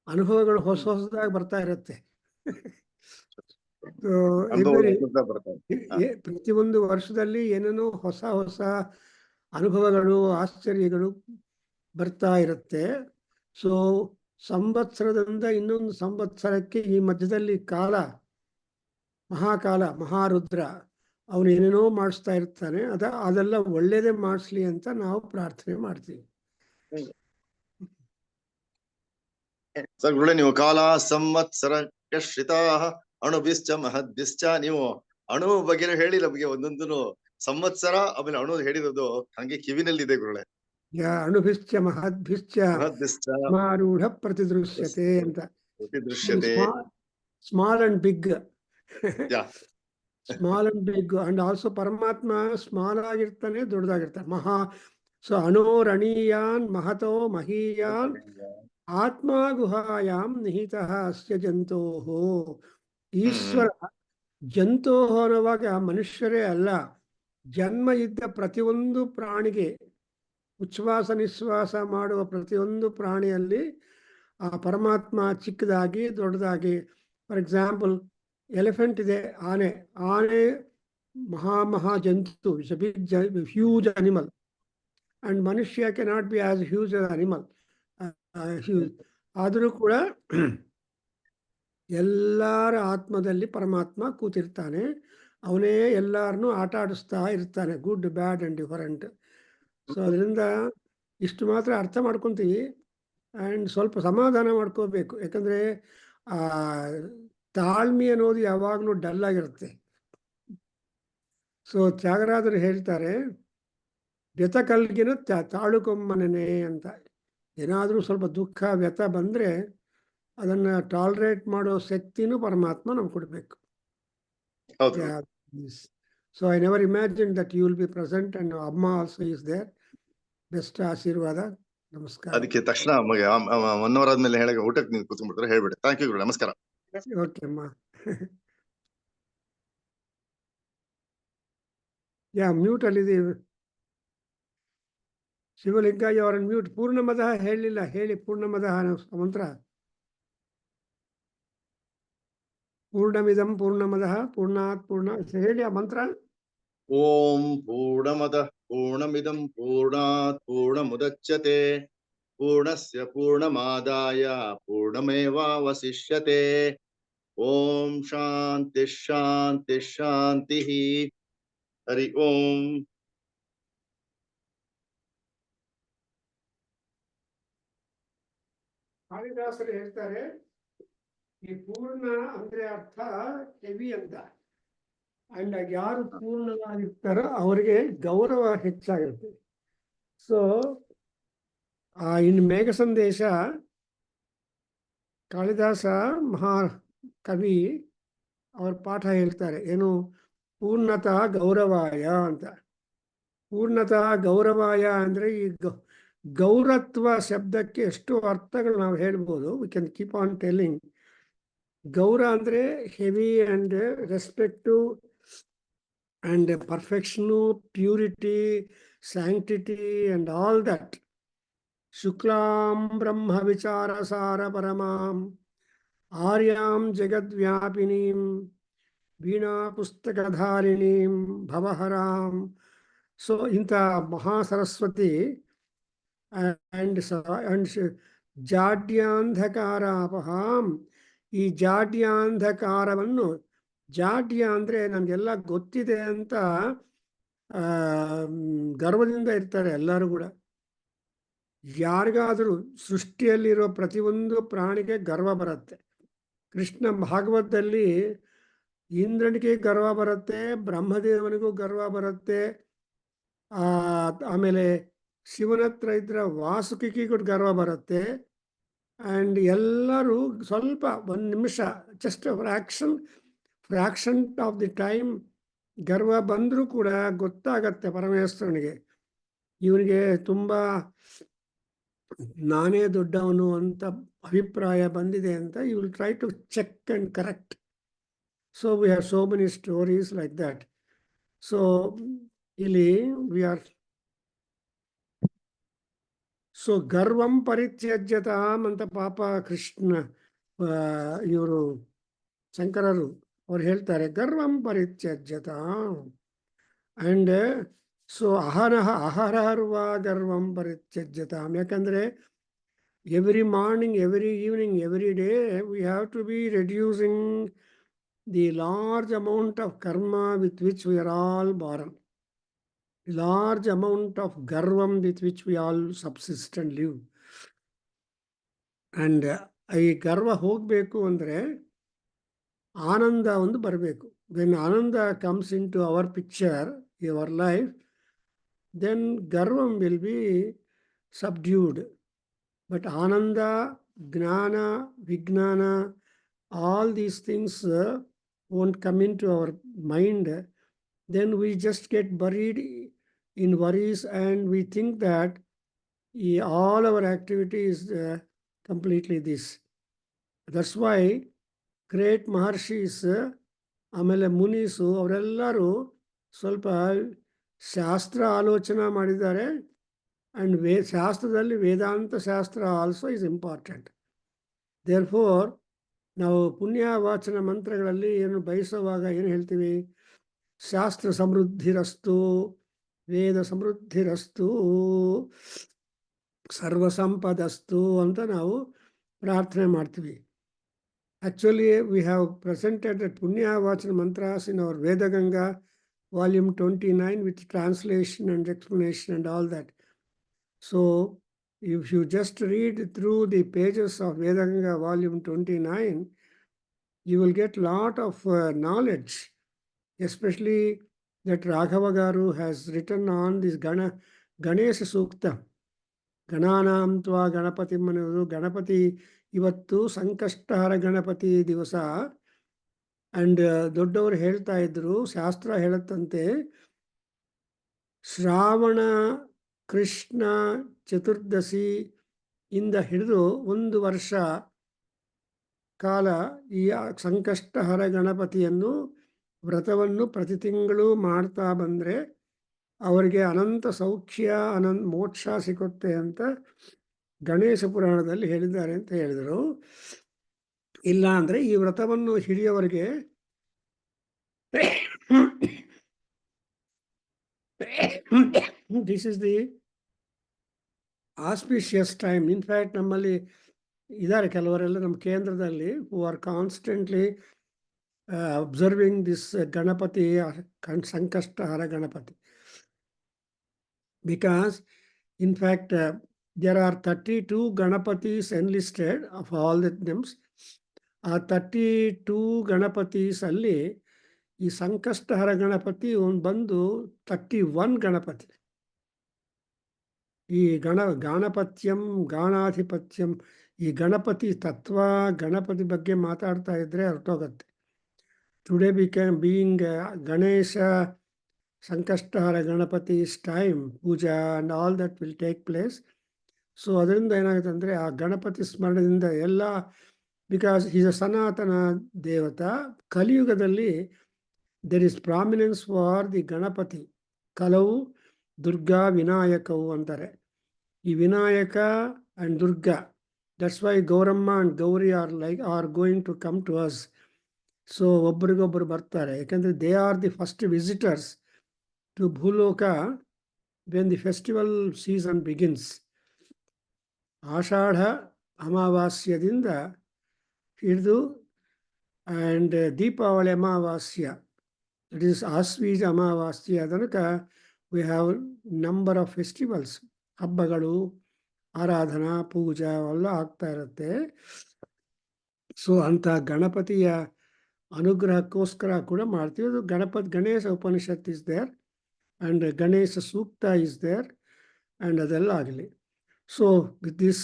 ಅನುಭವಗಳು ಹೊಸದಾಗಿ ಬರ್ತಾ ಇರುತ್ತೆ. ಪ್ರತಿಯೊಂದು ವರ್ಷದಲ್ಲಿ ಏನೇನೋ ಹೊಸ ಹೊಸ ಅನುಭವಗಳು, ಆಶ್ಚರ್ಯಗಳು ಬರ್ತಾ ಇರುತ್ತೆ. ಸೊ ಸಂವತ್ಸರದಿಂದ ಇನ್ನೊಂದು ಸಂವತ್ಸರಕ್ಕೆ ಈ ಮಧ್ಯದಲ್ಲಿ ಕಾಲ, ಮಹಾಕಾಲ, ಮಹಾರುದ್ರ ಅವನು ಏನೇನೋ ಮಾಡಿಸ್ತಾ ಇರ್ತಾನೆ. ಅದೆಲ್ಲ ಒಳ್ಳೇದೇ ಮಾಡಿಸ್ಲಿ ಅಂತ ನಾವು ಪ್ರಾರ್ಥನೆ ಮಾಡ್ತೀವಿ. ಸರ್ ಗುರುಳೆ, ನೀವು ಕಾಲ ಸಂವತ್ಸರ ಶ್ರಿತಾ ಅಣುಭಿಶ್ಚ ಮಹದ್ಭಿಶ್ಚ, ನೀವು ಅಣು ಬಗ್ಗೆ ಹೇಳಿ ನಮಗೆ ಒಂದೊಂದು ಸಂವತ್ಸರ ಆಮೇಲೆ ಅಣು ಹೇಳಿರೋದು ಹಂಗೆ ಕಿವಿನಲ್ಲಿದೆ ಗುರುಳೆ. ಅಣುಭಿಶ್ಚ ಮಹದ್ಭಿಶ್ಚ ಸಮಾರೂಢ ಪ್ರತಿದೃಶ್ಯತೆ ಅಂತ. Small and big, small and big and also ಪರಮಾತ್ಮ ಸ್ಮಾಲ್ ಆಗಿರ್ತಾನೆ, ದೊಡ್ಡದಾಗಿರ್ತಾನೆ. ಮಹಾ ಸೊ ಅಣೋರಣೀಯಾನ್ ಮಹತೋ ಮಹೀಯಾನ್ ಆತ್ಮ ಗುಹಾಯಾಂ ನಿಹಿತಃ ಅಸ್ಯ ಜಂತೋಃ. ಈಶ್ವರ ಜಂತೋಃ ಅನ್ನುವಾಗ ಮನುಷ್ಯರೇ ಅಲ್ಲ, ಜನ್ಮ ಇದ್ದ ಪ್ರತಿಯೊಂದು ಪ್ರಾಣಿಗೆ, ಉಚ್ಛ್ವಾಸ ನಿಶ್ವಾಸ ಮಾಡುವ ಪ್ರತಿಯೊಂದು ಪ್ರಾಣಿಯಲ್ಲಿ ಆ ಪರಮಾತ್ಮ ಚಿಕ್ಕದಾಗಿ ದೊಡ್ಡದಾಗಿ. ಫಾರ್ ಎಕ್ಸಾಂಪಲ್, ಎಲಿಫೆಂಟ್ ಇದೆ, ಆನೆ. ಆನೆ ಮಹಾ ಜಂತು, it's a big huge animal, and ಮನುಷ್ಯ cannot be as huge animal. ಆದರೂ ಕೂಡ ಎಲ್ಲರ ಆತ್ಮದಲ್ಲಿ ಪರಮಾತ್ಮ ಕೂತಿರ್ತಾನೆ. ಅವನೇ ಎಲ್ಲರನ್ನೂ ಆಟ ಆಡಿಸ್ತಾ ಇರ್ತಾನೆ, good, bad and different. So ಅದರಿಂದ ಇಷ್ಟು ಮಾತ್ರ ಅರ್ಥ ಮಾಡ್ಕೊತೀವಿ ಆ್ಯಂಡ್ ಸ್ವಲ್ಪ ಸಮಾಧಾನ ಮಾಡ್ಕೋಬೇಕು. ಯಾಕಂದರೆ ತಾಳ್ಮೆ ಅನ್ನೋದು ಯಾವಾಗಲೂ ಡಲ್ ಆಗಿರುತ್ತೆ. ಸೊ ತ್ಯಾಗರಾಜರು ಹೇಳ್ತಾರೆ, ವ್ಯಥ ಕಲ್ಗಿನ ತಾಳುಕೊಮ್ಮನೆ ಅಂತ. ಏನಾದರೂ ಸ್ವಲ್ಪ ದುಃಖ ವ್ಯಥ ಬಂದರೆ ಅದನ್ನು ಟಾಲರೇಟ್ ಮಾಡೋ ಶಕ್ತಿನೂ ಪರಮಾತ್ಮ ನಮ್ಗೆ ಕೊಡಬೇಕು. So I never imagine that you will be present and ಅಮ್ಮ ಆಲ್ಸೋ ಈಸ್ ದೇರ್. ಬೆಸ್ಟ್ ಆಶೀರ್ವಾದ. ನಮಸ್ಕಾರ. ಅದಕ್ಕೆ ತಕ್ಷಣ ಒನ್ನವರಾದ್ಮೇಲೆ ಹೇಳ ಊಟಕ್ಕೆ ನೀವು ಕೂತ್ಕೊಂಡ್ಬಿಡ್ತಾರೆ, ಹೇಳ್ಬಿಡಿ. ಥ್ಯಾಂಕ್ ಯು, ನಮಸ್ಕಾರ. ಓಕೆ ಅಮ್ಮ. ಮ್ಯೂಟ್ ಅಲ್ಲಿದ್ದೀವಿ. ಶಿವಲಿಂಗಯ್ಯ ಅವರನ್ನು ಮ್ಯೂಟ್. ಪೂರ್ಣಮದಃ ಹೇಳಲಿಲ್ಲ, ಹೇಳಿ ಪೂರ್ಣಮದಃ ಮಂತ್ರ. ಪೂರ್ಣಮಿದಂ ಪೂರ್ಣಮದಃ ಪೂರ್ಣಾತ್ ಪೂರ್ಣ ಹೇಳಿ ಆ ಮಂತ್ರ. ಓಂ ಪೂರ್ಣಮದಃ ಪೂರ್ಣಮಿದಂ ಪೂರ್ಣಾತ್ ಪೂರ್ಣಮುದಚ್ಯತೆ ಪೂರ್ಣಸ್ಯ ಪೂರ್ಣಮಾದಾಯ ಪೂರ್ಣಮೇವಾವಶಿಷ್ಯತೆ. ಓಂ ಶಾಂತಿ ಶಾಂತಿ ಶಾಂತಿ. ಹರಿ ಓಂ. ಕಾಳಿದಾಸರು ಹೇಳ್ತಾರೆ, ಈ ಪೂರ್ಣ ಅಂದ್ರೆ ಅರ್ಥ ಹೆವಿ ಅಂತ. ಅಂಡ್ ಯಾರು ಪೂರ್ಣವಾಗಿರ್ತಾರೋ ಅವರಿಗೆ ಗೌರವ ಹೆಚ್ಚಾಗಿರುತ್ತೆ. ಸೊ ಇನ್ನು ಮೇಘ ಸಂದೇಶ ಕಾಳಿದಾಸ ಮಹಾ ಕವಿ ಅವ್ರ ಪಾಠ ಹೇಳ್ತಾರೆ, ಏನು ಪೂರ್ಣತಾ ಗೌರವಾಯ ಅಂತ. ಪೂರ್ಣತಾ ಗೌರವಾಯ ಅಂದರೆ ಈ ಗೌರತ್ವ ಶಬ್ದಕ್ಕೆ ಎಷ್ಟು ಅರ್ಥಗಳು ನಾವು ಹೇಳ್ಬೋದು. We can keep on telling. ಗೌರ ಅಂದರೆ heavy and respect and perfection, purity, sanctity and all that. ಶುಕ್ಲಾಂ ಬ್ರಹ್ಮ ವಿಚಾರ ಸಾರ ಪರಮಾಂ ಆರ್ಯಾಂ ಜಗದ್ವ್ಯಾಪಿನೀಂ ವೀಣಾ ಪುಸ್ತಕಧಾರಿಣೀಂ ಭವಹರಾಂ. ಸೊ ಇಂಥ ಮಹಾಸರಸ್ವತಿ ಆ್ಯಂಡ್ ಜಾಡ್ಯಾಂಧಕಾರಾಪಹಾಂ. ಈ ಜಾಡ್ಯಾಂಧಕಾರವನ್ನು, ಜಾಡ್ಯ ಅಂದರೆ ನಮಗೆಲ್ಲ ಗೊತ್ತಿದೆ ಅಂತ ಗರ್ವದಿಂದ ಇರ್ತಾರೆ ಎಲ್ಲರೂ ಕೂಡ. ಯಾರಿಗಾದರೂ ಸೃಷ್ಟಿಯಲ್ಲಿರೋ ಪ್ರತಿಯೊಂದು ಪ್ರಾಣಿಗೆ ಗರ್ವ ಬರುತ್ತೆ. ಕೃಷ್ಣ ಭಾಗವತದಲ್ಲಿ ಇಂದ್ರನಿಗೆ ಗರ್ವ ಬರುತ್ತೆ, ಬ್ರಹ್ಮದೇವನಿಗೂ ಗರ್ವ ಬರುತ್ತೆ, ಆಮೇಲೆ ಶಿವನ ಹತ್ರ ಇದ್ರ ವಾಸುಕಿಗೂ ಗರ್ವ ಬರುತ್ತೆ. ಆ್ಯಂಡ್ ಎಲ್ಲರೂ ಸ್ವಲ್ಪ ಒಂದು ನಿಮಿಷ, just fraction of the time ಗರ್ವ ಬಂದರೂ ಕೂಡ ಗೊತ್ತಾಗತ್ತೆ ಪರಮೇಶ್ವರನಿಗೆ, ಇವನಿಗೆ ತುಂಬ ನಾನೇ ದೊಡ್ಡವನು ಅಂತ ಅಭಿಪ್ರಾಯ ಬಂದಿದೆ ಅಂತ. You will try to check and correct. So we have so many stories like that. So ಇಲ್ಲಿ ವಿ ಆರ್ ಸೊ ಗರ್ವಂ ಪರಿತ್ಯಜ್ಯತಾಂ ಅಂತ ಪಾಪ ಕೃಷ್ಣ ಇವರು ಶಂಕರರು ಅವ್ರು ಹೇಳ್ತಾರೆ, ಗರ್ವಂ ಪರಿತ್ಯಜ್ಯತಾಂ. And so ಅಹರಹರ್ವ ಗರ್ವಂ ಪರಿತ್ಯಜ್ಯತಾಂ. ಯಾಕಂದ್ರೆ every morning, every evening, every day, we have to be reducing the large amount of karma with which we are all born. Large amount of garvam with which we all subsist and live. And ಈ ಗರ್ವ ಹೋಗಬೇಕು ಅಂದರೆ ಆನಂದ ಒಂದು ಬರಬೇಕು. When ananda comes into our picture, your life, then garvam will be subdued. But Ananda, Gnana, Vijnana, all these things won't come into our mind. Then we just get buried in worries and we think that all our activity is completely this. That's why great Maharshis, ಆಮೇಲೆ ಮುನೀಸು ಅವರೆಲ್ಲರೂ ಸ್ವಲ್ಪ ಶಾಸ್ತ್ರ ಆಲೋಚನೆ ಮಾಡಿದ್ದಾರೆ. And ಶಾಸ್ತ್ರದಲ್ಲಿ ವೇದಾಂತ ಶಾಸ್ತ್ರ also is important. Therefore ನಾವು ಪುಣ್ಯವಾಚನ ಮಂತ್ರಗಳಲ್ಲಿ ಏನು ಬಯಸುವಾಗ ಏನು ಹೇಳ್ತೀವಿ? ಶಾಸ್ತ್ರ ಸಮೃದ್ಧಿರಸ್ತು, ವೇದ ಸಮೃದ್ಧಿರಸ್ತು, ಸರ್ವ ಸಂಪದಸ್ತು ಅಂತ ನಾವು ಪ್ರಾರ್ಥನೆ ಮಾಡ್ತೀವಿ. Actually we have presented punyavachana mantras in our Veda Ganga, volume 29, with translation and explanation and all that. So if you just read through the pages of Veda Ganga, volume 29, you will get lot of knowledge, especially that Prabhakargaru has written on this Ganesha Sukta. Gananam tva Ganapati Manu, Ganapati Ivattu Sankashtahara Ganapati Divasa. And ದೊಡ್ಡವರು ಹೇಳ್ತಾ ಇದ್ರು, ಶಾಸ್ತ್ರ ಹೇಳುತ್ತಂತೆ, ಶ್ರಾವಣ ಕೃಷ್ಣ ಚತುರ್ದಶಿ ಇಂದ ಹಿಡಿದು 1 ವರ್ಷ ಕಾಲ ಈ ಸಂಕಷ್ಟಹರ ಗಣಪತಿಯನ್ನು ವ್ರತವನ್ನು ಪ್ರತಿ ತಿಂಗಳು ಮಾಡ್ತಾ ಬಂದರೆ ಅವರಿಗೆ ಅನಂತ ಸೌಖ್ಯ, ಮೋಕ್ಷ ಸಿಗುತ್ತೆ ಅಂತ ಗಣೇಶ ಪುರಾಣದಲ್ಲಿ ಹೇಳಿದ್ದಾರೆ ಅಂತ ಹೇಳಿದರು. ಇಲ್ಲ ಅಂದರೆ ಈ ವ್ರತವನ್ನು ಹಿಡಿಯವರಿಗೆ this is the auspicious time. In fact ನಮ್ಮಲ್ಲಿ ಇದ್ದಾರೆ ಕೆಲವರೆಲ್ಲ ನಮ್ಮ ಕೇಂದ್ರದಲ್ಲಿ who are constantly observing this Ganapati, Sankashtahara Ganapati. Because in fact there are 32 Ganapatis enlisted of all the names. ಆ 32 ಗಣಪತೀಸ್ ಅಲ್ಲಿ ಈ ಸಂಕಷ್ಟಹರ ಗಣಪತಿ ಬಂದು 31 ಗಣಪತಿ. ಈ ಗಾಣಪತ್ಯಂ ಗಾಣಾಧಿಪತ್ಯಂ, ಈ ಗಣಪತಿ ತತ್ವ, ಗಣಪತಿ ಬಗ್ಗೆ ಮಾತಾಡ್ತಾ ಇದ್ರೆ ಹೊರಟೋಗತ್ತೆ. Today being Ganesha Sankashtahara Ganapati's time, puja and all that will take place. So ಅದರಿಂದ ಏನಾಗುತ್ತೆ ಅಂದರೆ ಆ ಗಣಪತಿ ಸ್ಮರಣದಿಂದ ಎಲ್ಲ, ಬಿಕಾಸ್ ಈಸ್ ಅ ಸನಾತನ ದೇವತಾ. ಕಲಿಯುಗದಲ್ಲಿ there is prominence for the Ganapati. ಕಲವು ದುರ್ಗಾ ವಿನಾಯಕವು ಅಂತಾರೆ. ಈ Vinayaka and Durga, that's why Gauramma and Gauri are going to come to us. So ಒಬ್ರಿಗೊಬ್ಬರು ಬರ್ತಾರೆ, ಯಾಕೆಂದರೆ they are the first visitors to Bhuloka when the festival season begins. Ashadha ಅಮಾವಾಸ್ಯದಿಂದ ಹಿಡಿದು and Deepavali amavasya, it is Ashwija amavasya ತನಕ we have number of festivals, ಹಬ್ಬಗಳು, ಆರಾಧನಾ, ಪೂಜಾ ಎಲ್ಲ ಆಗ್ತಾ ಇರುತ್ತೆ. ಸೊ ಅಂಥ ಗಣಪತಿಯ ಅನುಗ್ರಹಕ್ಕೋಸ್ಕರ ಕೂಡ ಮಾಡ್ತೀವಿ. ಅದು Ganesha Upanishad is there and Ganesha ಸೂಕ್ತ ಇಸ್ ದೇರ್ ಆ್ಯಂಡ್ ಅದೆಲ್ಲ ಆಗಲಿ. So with this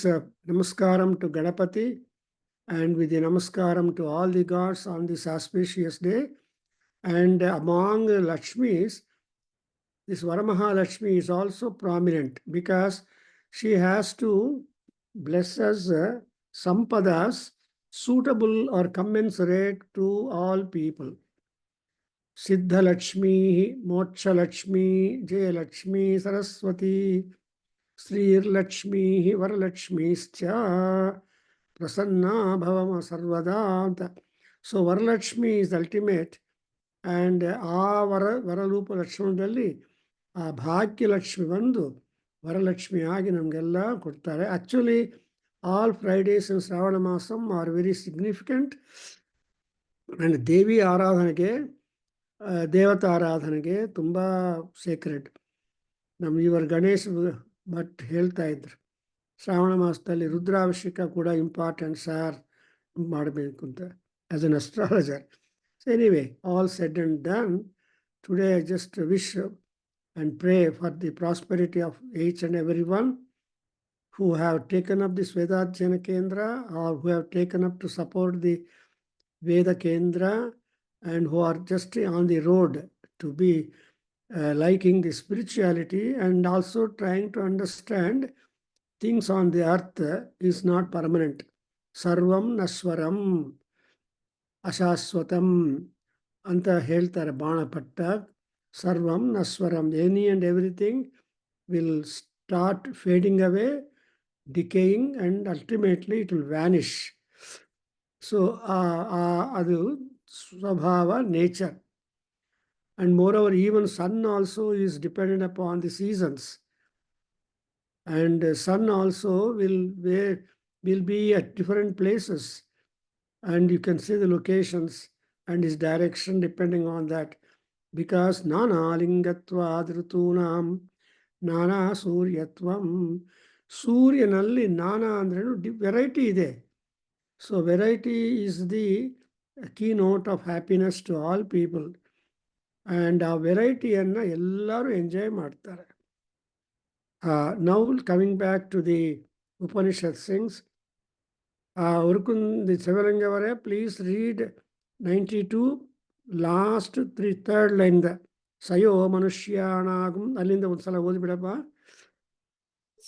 namaskaram to Ganapati and with the namaskaram to all the gods on this auspicious day, and among Lakshmis, this Varamahalakshmi is also prominent because she has to bless us sampadas suitable or commensurate to all people. Siddha Lakshmi, Moksha Lakshmi, Jaya Lakshmi, Saraswati. ಶ್ರೀರ್ಲಕ್ಷ್ಮೀ ವರಲಕ್ಷ್ಮೀಶ್ಚ Prasanna ಭವಮ ಸರ್ವದಾ ಅಂತ. So Varalakshmi is ultimate. And ಆ ವರರೂಪ ಲಕ್ಷ್ಮಣದಲ್ಲಿ ಆ ಭಾಗ್ಯಲಕ್ಷ್ಮಿ ಬಂದು ವರಲಕ್ಷ್ಮಿಯಾಗಿ ನಮಗೆಲ್ಲ ಕೊಡ್ತಾರೆ. Actually all Fridays in Shravana ಮಾಸಂ ಆರ್ ವೆರಿ ಸಿಗ್ನಿಫಿಕೆಂಟ್. ಆ್ಯಂಡ್ ದೇವಿ ಆರಾಧನೆಗೆ, ದೇವತಾ ಆರಾಧನೆಗೆ ತುಂಬ ಸೇಕ್ರೆಡ್. ನಮ್ಮ ಇವರು ಗಣೇಶ್ ಭಟ್ ಹೇಳ್ತಾ ಇದ್ರು, ಶ್ರಾವಣ ಮಾಸದಲ್ಲಿ ರುದ್ರಾಭಿಷೇಕ ಕೂಡ ಇಂಪಾರ್ಟೆಂಟ್ ಸಾರ್ ಮಾಡಬೇಕು ಅಂತ, as an astrologer. So anyway, all said and done, today I just wish and pray for the prosperity of each and everyone who have taken up this Adhyayana Kendra, or who have taken up to support the Veda Kendra, and who are just on the road to be liking the spirituality and also trying to understand things on the earth is not permanent. Sarvam Nashwaram Ashashwatam anta ಹೇಳ್ತಾರೆ ಬಾಣಪಟ್ಟ. Sarvam Naswaram, any and everything will start fading away, decaying, and ultimately it will vanish. So, adu swabhava, nature. And moreover, even sun also is dependent upon the seasons. And sun also will be at different places. And you can see the locations and its direction depending on that. Because nana lingatvad ಋತೂನಾಂ ನಾನಾ ಸೂರ್ಯತ್ವಂ. ಸೂರ್ಯನಲ್ಲಿ ನಾನಾ ಅಂದ್ರೇನು, variety ಇದೆ. So variety is the key note of happiness to all people. And ಆ ವೆರೈಟಿಯನ್ನು ಎಲ್ಲರೂ enjoy ಮಾಡ್ತಾರೆ. Now coming back to the Upanishat things. ಉರ್ಕುಂದಿ ಶಿವಲಿಂಗವರೇ, please read 92 last third line the ಸಯೋ ಮನುಷ್ಯಾಣಾಗಂ, ಅಲ್ಲಿಂದ ಒಂದ್ಸಲ ಓದಿಬಿಡಪ್ಪ.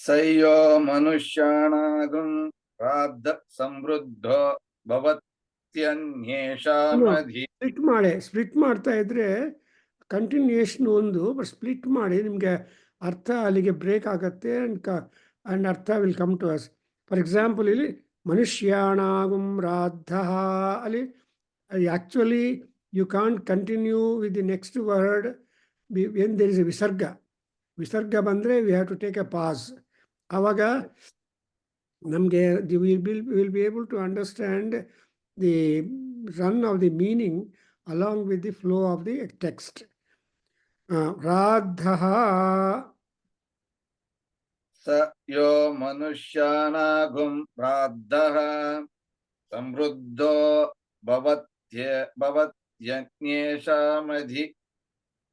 ಸಯೋ ಮನುಷ್ಯಾಣಾಗಂ ಪ್ರಾಬ್ಧ ಸಮೃದ್ಧೋ ಭವತ್ಯನ್ಯೇಷಾಮಧಿ. ಸ್ಪ್ಲಿಟ್ ಮಾಡ್ತಾ ಇದ್ರೆ ಕಂಟಿನ್ಯೂಯೇಷನ್ ಒಂದು, ಬಟ್ ಸ್ಪ್ಲಿಟ್ ಮಾಡಿ ನಿಮಗೆ ಅರ್ಥ ಅಲ್ಲಿಗೆ ಬ್ರೇಕ್ ಆಗುತ್ತೆ. ಅಂಡ್ ಅರ್ಥ will come to us. For example, ಇಲ್ಲಿ ಮನುಷ್ಯಾಣಾಗಂ ರಾಧ, ಅಲ್ಲಿ actually you can't continue with the next word when there is a visarga bandre we have to take a pause. Avaga namge we will be able to understand the run of the meaning along with the flow of the text. Radha ಸ ಯೋ ಮನುಷ್ಯಾನಾಗುಂ ರಾಧಃ ಸಮೃದ್ಧೋ ಭವತ್ಯನ್ಯೇಷಾಮಧಿ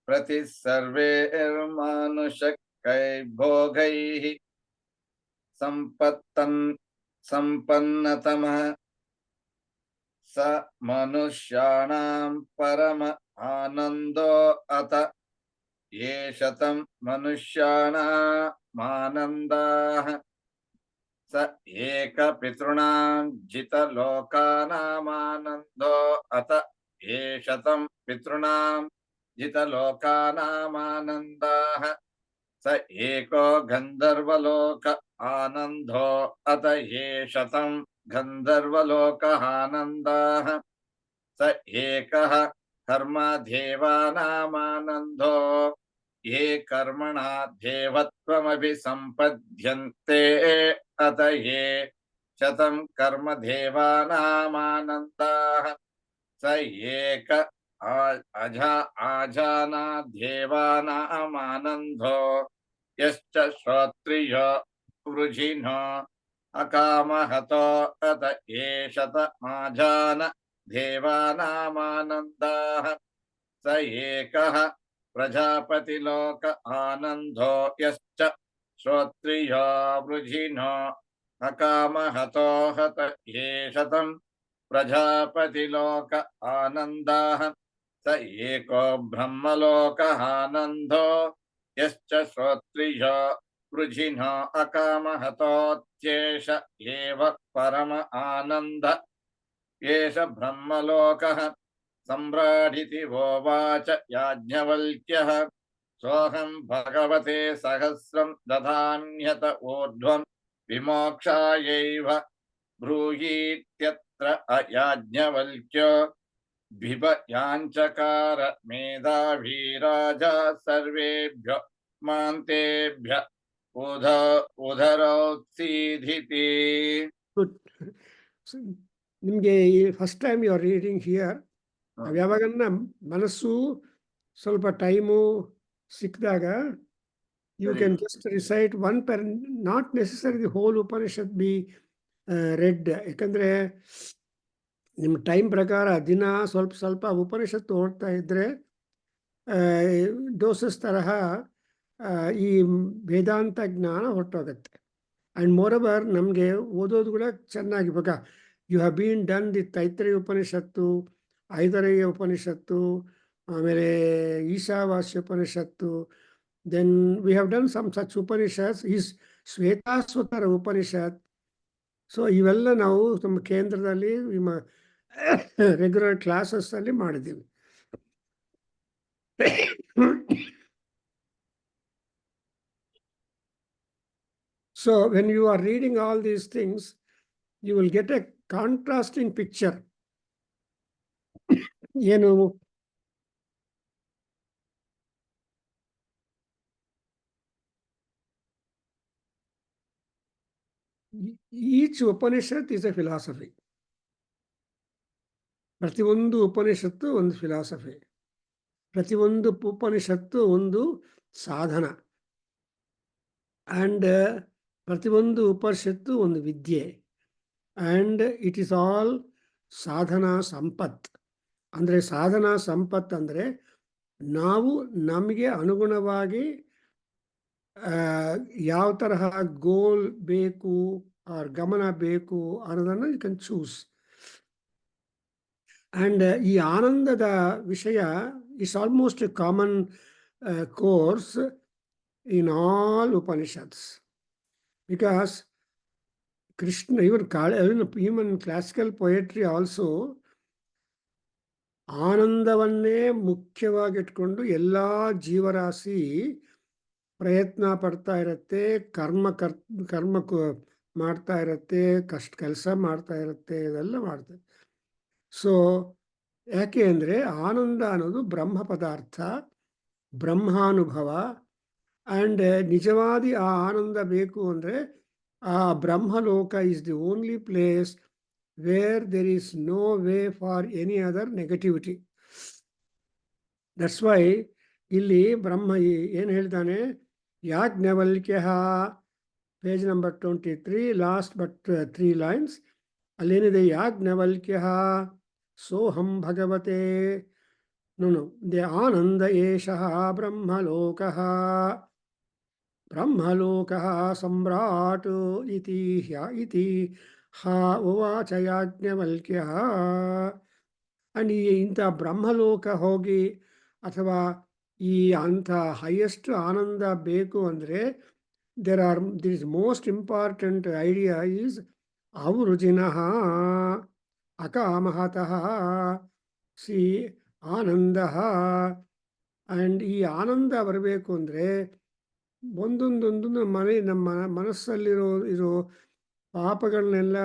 ಪ್ರತಿ ಸರ್ವೈರ್ಮಾನುಷಕೈರ್ಭೋಗೈಃ ಸಂಪನ್ನತಮಃ ಸ ಮನುಷ್ಯಾಣಾಂ ಪರಮ ಆನಂದೋ ಅತ ಯೇಷತಂ ಮನುಷ್ಯಾಣಾಮಾನಂದಾಃ ಸ ಏಕ ಪಿತೃಣಾಂ ಜಿತಲೋಕಾನಾಮಾನಂದೋ ಅತ ಯೇಷತಂ ಪಿತೃಣಾಂ ಜಿತಲೋಕಾನಾಮಾನಂದಾಃ ಸ ಏಕೋ ಗಂಧರ್ವಲೋಕ ಆನಂದೋ ಅತ ಯೇಷತಂ ಗಂಧರ್ವಲೋಕ ಆನಂದಾಃ ಸ ಏಕಃ ಕರ್ಮ ದೇವಾನಾಮಾನಂದೋ ಯೇ ಕರ್ಮಣ ದೇವತ್ವಮಭಿ ಸಂಪದ್ಯಂತೆ ಅತ ಯೇ ಶತಂ ಕರ್ಮ ದೇವಾನಾಮಾನಂದಾಃ ಸ ಏಕ ಆಜಾನಾ ದೇವಾನಾಮಾನಂದೋ ಯಶ್ಚ ಶ್ರೋತ್ರಿಯೋ ವೃಜಿನೋ ಅಕಾಮಹತೋ ಅತ ಯೇ ಶತಮಾಜಾನ ದೇವಾನಾಮಾನಂದಾಃ ಸ ಏಕಃ ಪ್ರಜಾಪತಿಲೋಕ ಆನಂದೋ ಯಶ್ಚ ಶ್ರೋತ್ರಿಯೋ ವೃಜಿನೋ ಅಕಾಮಹತೋ ಹತ ಯೇ ಶತಂ ಪ್ರಜಾಪತಿಲೋಕ ಆನಂದಾಃ ಸ ಏಕೋ ಬ್ರಹ್ಮಲೋಕ ಆನಂದೋ ಯಶ್ಚ ಶ್ರೋತ್ರಿಯೋ ವೃಜಿನೋ ಅಕಾಮಹತೋತ್ಯೇಷ ಏವ ಪರಮ ಆನಂದ ಏಷ ಬ್ರಹ್ಮಲೋಕಃ. ಸಮ್ರಾಡಿತಿ ವೋವಾಚ ಯಾಜ್ಞವಲ್ಕ್ಯಃ सोऽहं भगवते सहस्रं दधान्यत ऊर्ध्वं विमोक्षायैव ब्रूहीत्यत्र याज्ञवल्क्यो बिभयाञ्चकार मेधावी राजा सर्वेभ्यो मान्तेभ्य उदरोत्सीदिति. Good. So, ನಿಮಗೆ first time you are reading here, ಯಾವಾಗನ್ನ ಮನಸ್ಸು ಸ್ವಲ್ಪ ಟೈಮು ಸಿಕ್ಕಿದಾಗ you can just recite one per, not necessary the whole Upanishat be read. ಯಾಕಂದರೆ ನಿಮ್ಮ ಟೈಮ್ ಪ್ರಕಾರ ದಿನ ಸ್ವಲ್ಪ ಸ್ವಲ್ಪ ಉಪನಿಷತ್ತು ಓದ್ತಾ ಇದ್ದರೆ ಡೋಸಸ್ ತರಹ ಈ ವೇದಾಂತ ಜ್ಞಾನ ಹೊರಟೋಗುತ್ತೆ. ಆ್ಯಂಡ್ ಮೋರವರ್ ನಮಗೆ ಓದೋದು ಕೂಡ ಚೆನ್ನಾಗಿ, ಇವಾಗ you have been done the Taittiriya Upanishattu, Aitareya Upanishattu, ಆಮೇಲೆ Ishavasya Upanishattu, then we have done some such Upanishads, is Shvetashvatara Upanishat. So ಇವೆಲ್ಲ ನಾವು ನಮ್ಮ ಕೇಂದ್ರದಲ್ಲಿ ರೆಗ್ಯುಲರ್ ಕ್ಲಾಸಸ್ಸಲ್ಲಿ ಮಾಡಿದ್ದೀವಿ. So when you are reading all these things, you will get a contrasting picture. ಏನು each Upanishad is a philosophy. ಪ್ರತಿಯೊಂದು ಉಪನಿಷತ್ತು ಒಂದು philosophy, ಪ್ರತಿಯೊಂದು ಉಪನಿಷತ್ತು ಒಂದು ಸಾಧನ, ಆ್ಯಂಡ್ ಪ್ರತಿಯೊಂದು ಉಪನಿಷತ್ತು ಒಂದು ವಿದ್ಯೆ, ಆ್ಯಂಡ್ ಇಟ್ ಈಸ್ ಆಲ್ ಸಾಧನಾ ಸಂಪತ್. ಅಂದರೆ ಸಾಧನಾ ಸಂಪತ್ ಅಂದರೆ ನಾವು ನಮಗೆ ಅನುಗುಣವಾಗಿ ಯಾವ ತರಹ ಗೋಲ್ ಬೇಕು ಆರ್ ಗಮನ ಬೇಕು ಅನ್ನೋದನ್ನು ಯು ಕ್ಯಾನ್ ಚೂಸ್. ಆ್ಯಂಡ್ ಈ ಆನಂದದ ವಿಷಯ is almost a common course in all Upanishads, because Krishna even classical poetry also ಆನಂದವನ್ನೇ ಮುಖ್ಯವಾಗಿಟ್ಕೊಂಡು ಎಲ್ಲ ಜೀವರಾಶಿ ಪ್ರಯತ್ನ ಪಡ್ತಾ ಇರುತ್ತೆ, ಕರ್ಮ ಮಾಡ್ತಾ ಇರುತ್ತೆ, ಕೆಲಸ ಮಾಡ್ತಾ ಇರುತ್ತೆ, ಇದೆಲ್ಲ ಮಾಡ್ತಾರೆ. ಸೊ ಯಾಕೆ ಅಂದರೆ ಆನಂದ ಅನ್ನೋದು ಬ್ರಹ್ಮ ಪದಾರ್ಥ, ಬ್ರಹ್ಮಾನುಭವ. ಆ್ಯಂಡ್ ನಿಜವಾದ ಆ ಆನಂದ ಬೇಕು ಅಂದರೆ ಆ Brahmaloka is the only place where there is no way for any other negativity. That's why ಇಲ್ಲಿ ಬ್ರಹ್ಮ ಏನು ಹೇಳ್ತಾನೆ, Yajnavalkya page number 23, last but 3 lines, ಅಲ್ಲೇನಿದೆ, ಯಾಜ್ಞವಲ್ಕ್ಯ ಸೋಹಂ ಭಗವತೆ ದೇ ಆನಂದ ಏಷಃ ಬ್ರಹ್ಮಲೋಕಃ ಬ್ರಹ್ಮಲೋಕಃ ಸಮ್ರಾಟ್ ಇತಿ ಉವಾಚ ಯಾಜ್ಞವಲ್ಕ್ಯ. ಆ್ಯಂಡ್ ಇಂಥ ಬ್ರಹ್ಮಲೋಕ ಹೋಗಿ ಅಥವಾ ಈ ಅಂಥ ಹೈಯೆಸ್ಟ್ ಆನಂದ ಬೇಕು ಅಂದರೆ there is most important idea is avrujiನಃ ಅಕಾಮಹತಃ ಸಿ ಆನಂದಃ. ಆ್ಯಂಡ್ ಈ ಆನಂದ ಬರಬೇಕು ಅಂದರೆ ಒಂದೊಂದೊಂದು ನಮ್ಮ ಮನಸ್ಸಲ್ಲಿರೋ ಪಾಪಗಳನ್ನೆಲ್ಲ,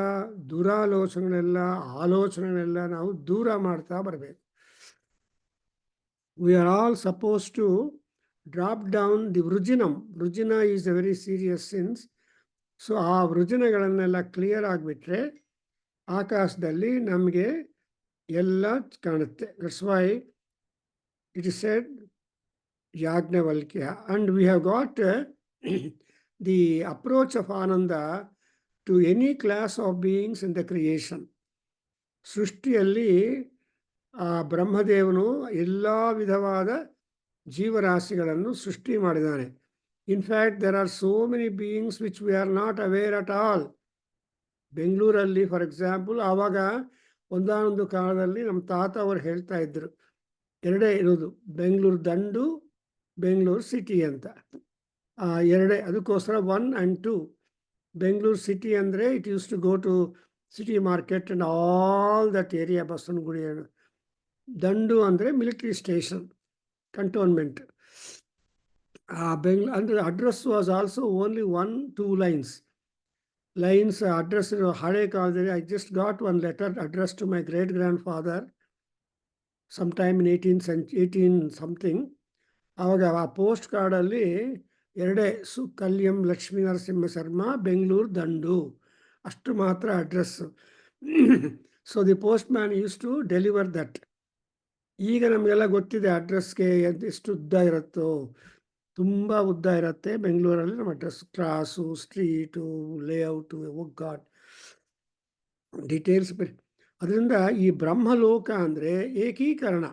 ಆಲೋಚನೆಗಳೆಲ್ಲ ನಾವು ದೂರ ಮಾಡ್ತಾ ಬರಬೇಕು. We are all supposed to drop down the ವೃಜಿನಂ. ವೃಜಿನ is a very serious sins. So ಆ ವೃಜಿನಗಳನ್ನೆಲ್ಲ ಕ್ಲಿಯರ್ ಆಗಿಬಿಟ್ರೆ ಆಕಾಶದಲ್ಲಿ ನಮಗೆ ಎಲ್ಲ ಕಾಣುತ್ತೆ. That's why it is said Yajnavalkya. And we have got the approach of ananda to any class of beings in the creation. ಸೃಷ್ಟಿಯಲ್ಲಿ ಆ ಬ್ರಹ್ಮದೇವನು ಎಲ್ಲ ವಿಧವಾದ ಜೀವರಾಶಿಗಳನ್ನು ಸೃಷ್ಟಿ ಮಾಡಿದ್ದಾನೆ. In fact there are so many beings which we are not aware at all. ಬೆಂಗಳೂರಲ್ಲಿ for example, ಆವಾಗ ಒಂದಾನೊಂದು ಕಾಲದಲ್ಲಿ ನಮ್ಮ ತಾತ ಅವರು ಹೇಳ್ತಾ ಇದ್ದರು, ಎರಡೇ ಇರೋದು, ಬೆಂಗಳೂರು ದಂಡು, ಬೆಂಗಳೂರು ಸಿಟಿ ಅಂತ. ಎರಡೇ, ಅದಕ್ಕೋಸ್ಕರ 1 and 2. ಬೆಂಗಳೂರು ಸಿಟಿ ಅಂದರೆ it use to go to city market and all that area, Basavanagudi. ದಂಡು ಅಂದರೆ military station, cantonment. And the address was also only 1-2 lines. Address Hare Kaldari. I just got one letter addressed to my great-grandfather sometime in 18 something. ಆವಾಗ ಆ post ಕಾರ್ಡಲ್ಲಿ ಎರಡೇ ಕಲ್ಯಂ ಲಕ್ಷ್ಮೀ ನರಸಿಂಹ ಶರ್ಮಾ ಬೆಂಗಳೂರು ದಂಡು ಅಷ್ಟು ಮಾತ್ರ ಅಡ್ರೆಸ್ಸು. So the postman use to deliver that. ಈಗ ನಮಗೆಲ್ಲ ಗೊತ್ತಿದೆ ಅಡ್ರೆಸ್ಗೆ ಎಷ್ಟು ಉದ್ದ ಇರುತ್ತೋ, ತುಂಬ ಉದ್ದ ಇರುತ್ತೆ ಬೆಂಗಳೂರಲ್ಲಿ ನಮ್ಮ address, class, street, layout, god details. ಅದರಿಂದ ಈ ಬ್ರಹ್ಮಲೋಕ ಅಂದರೆ ಏಕೀಕರಣ.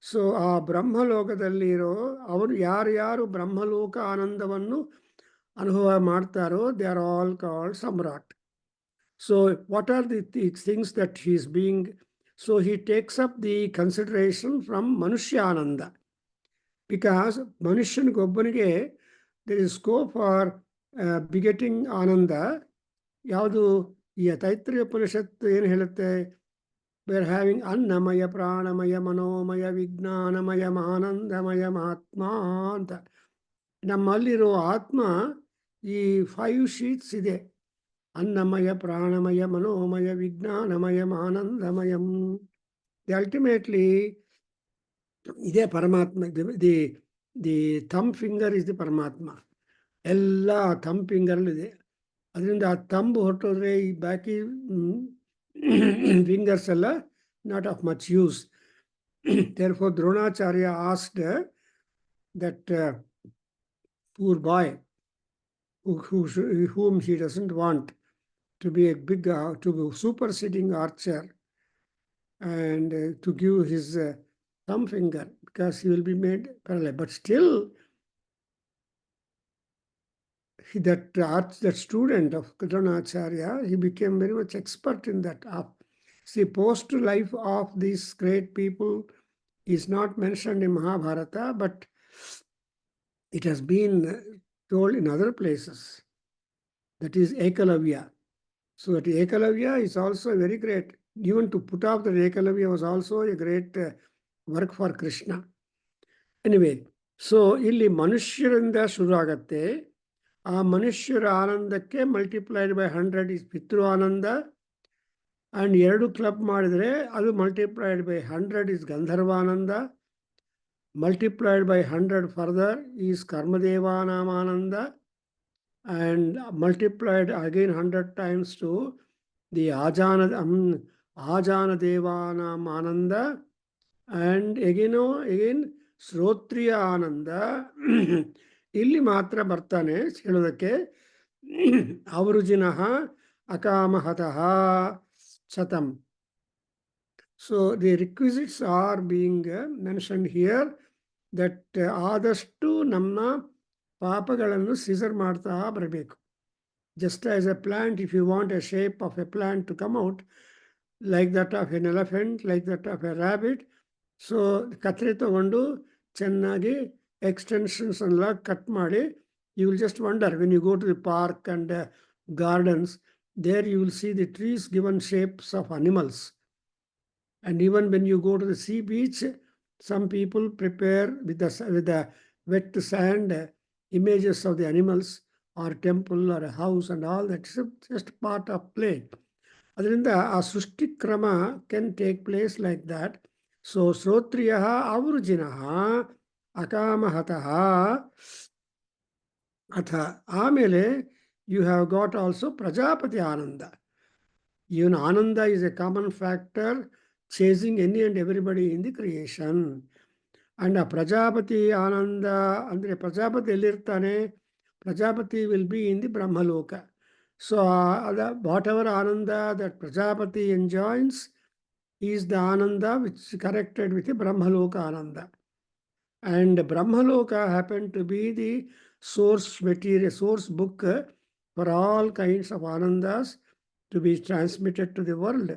ಸೊ ಆ ಬ್ರಹ್ಮಲೋಕದಲ್ಲಿರೋ ಅವರು ಯಾರ್ಯಾರು ಬ್ರಹ್ಮಲೋಕ ಆನಂದವನ್ನು ಅನುಭವ ಮಾಡ್ತಾರೋ they are all called samrat. So what are the things that he is being? So he takes up the consideration from ಮನುಷ್ಯ ಆನಂದ. ಬಿಕಾಸ್ ಮನುಷ್ಯನಿಗೊಬ್ಬನಿಗೆ there is scope for begetting ananda. ಯಾವುದು ಈ ತೈತ್ರಿಯ ಉಪನಿಷತ್ತು ಏನು ಹೇಳುತ್ತೆ? We are having ಅನ್ನಮಯ ಪ್ರಾಣಮಯ ಮನೋಮಯ ವಿಜ್ಞಾನಮಯ ಆನಂದಮಯ ಆತ್ಮ ಅಂತ. ನಮ್ಮಲ್ಲಿರೋ ಆತ್ಮ ಈ 5 ಶೀಟ್ಸ್ ಇದೆ. ಅನ್ನಮಯ ಪ್ರಾಣಮಯ ಮನೋಮಯ ವಿಜ್ಞಾನಮಯ ಆನಂದಮಯಂ. ಅಲ್ಟಿಮೇಟ್ಲಿ ಇದೇ ಪರಮಾತ್ಮ. The thumb finger is the ಪರಮಾತ್ಮ. ಎಲ್ಲ ಥಮ್ ಫಿಂಗರ್ಲಿದೆ. ಅದರಿಂದ ಆ ತಂಬು ಹೊರಟೋದ್ರೆ ಈ ಬಾಕಿ fingers ಎಲ್ಲ not of much use. Therefore Dronacharya asked that poor boy whom he doesn't want to be a big to be superseding archer and to give his thumb finger, because he will be made paralyzed. But still that student of Dronacharya, he became very much expert in that. See, post life of these great people is not mentioned in Mahabharata, but it has been told in other places. That is Ekalavya. So that Ekalavya is also very great. Even to put off the Ekalavya was also a great work for Krishna. Anyway, so ಇಲ್ಲಿ ಮನುಷ್ಯರಿಂದ ಶುರು ಆಗತ್ತೆ. ಆ ಮನುಷ್ಯರ ಆನಂದಕ್ಕೆ multiplied by 100 is Pitru Ananda. And 2 club ಮಾಡಿದರೆ ಅದು multiplied by 100 is ಗಂಧರ್ವಾನಂದ. ಮಲ್ಟಿಪ್ಲೈಡ್ ಬೈ 100 ಫರ್ದರ್ ಈಸ್ ಕರ್ಮದೇವಾನಾಮಾನಂದ. And multiplied again 100 times to the ಆಜಾನದೇವಾನಾಮಾನಂದ. ಆ್ಯಂಡ್ ಅಗೇನ್ ಶ್ರೋತ್ರಿಯ ಆನಂದ. ಇಲ್ಲಿ ಮಾತ್ರ ಬರ್ತಾನೆ ಹೇಳೋದಕ್ಕೆ ಅವರುಜಿನಃ ಅಕಾಮಹತಃ ಶತಂ. So the requisites are being mentioned here that ಆದಷ್ಟು ನಮ್ಮ ಪಾಪಗಳನ್ನು ಸೀಸರ್ ಮಾಡ್ತಾ ಬರಬೇಕು. Just as a plant, if you want a shape of a plant to come out like that of an elephant, like that of A rabbit, so ಕತ್ರಿ ತಗೊಂಡು ಚೆನ್ನಾಗಿ extensions ಎಲ್ಲ cut ಮಾಡಿ, you will just wonder when you go to the park and gardens, there you will see the trees given shapes of animals. And even when you go to the sea beach, some people prepare with the wet sand images of the animals or temple or a house and all that. It's just part of play. ಅದರಿಂದ ಆ ಸೃಷ್ಟಿ ಕ್ರಮ can take place like that. So ಶ್ರೋತ್ರಿಯಃ ಅವರುಜಿನಃ ಅಕಾಮಹತಃ ಅಥ. ಆಮೇಲೆ you have got also Prajapati ananda. Even ananda is a common factor chasing any and everybody in the creation. And ಆ ಪ್ರಜಾಪತಿ ಆನಂದ ಅಂದರೆ ಪ್ರಜಾಪತಿ ಎಲ್ಲಿರ್ತಾನೆ? Prajapati will be in the Brahmaloka. So whatever ananda that Prajapati enjoys is the ananda which connected with the Brahmaloka ananda. And Brahmaloka happened to be the source material, source book for all kinds of anandas to be transmitted to the world.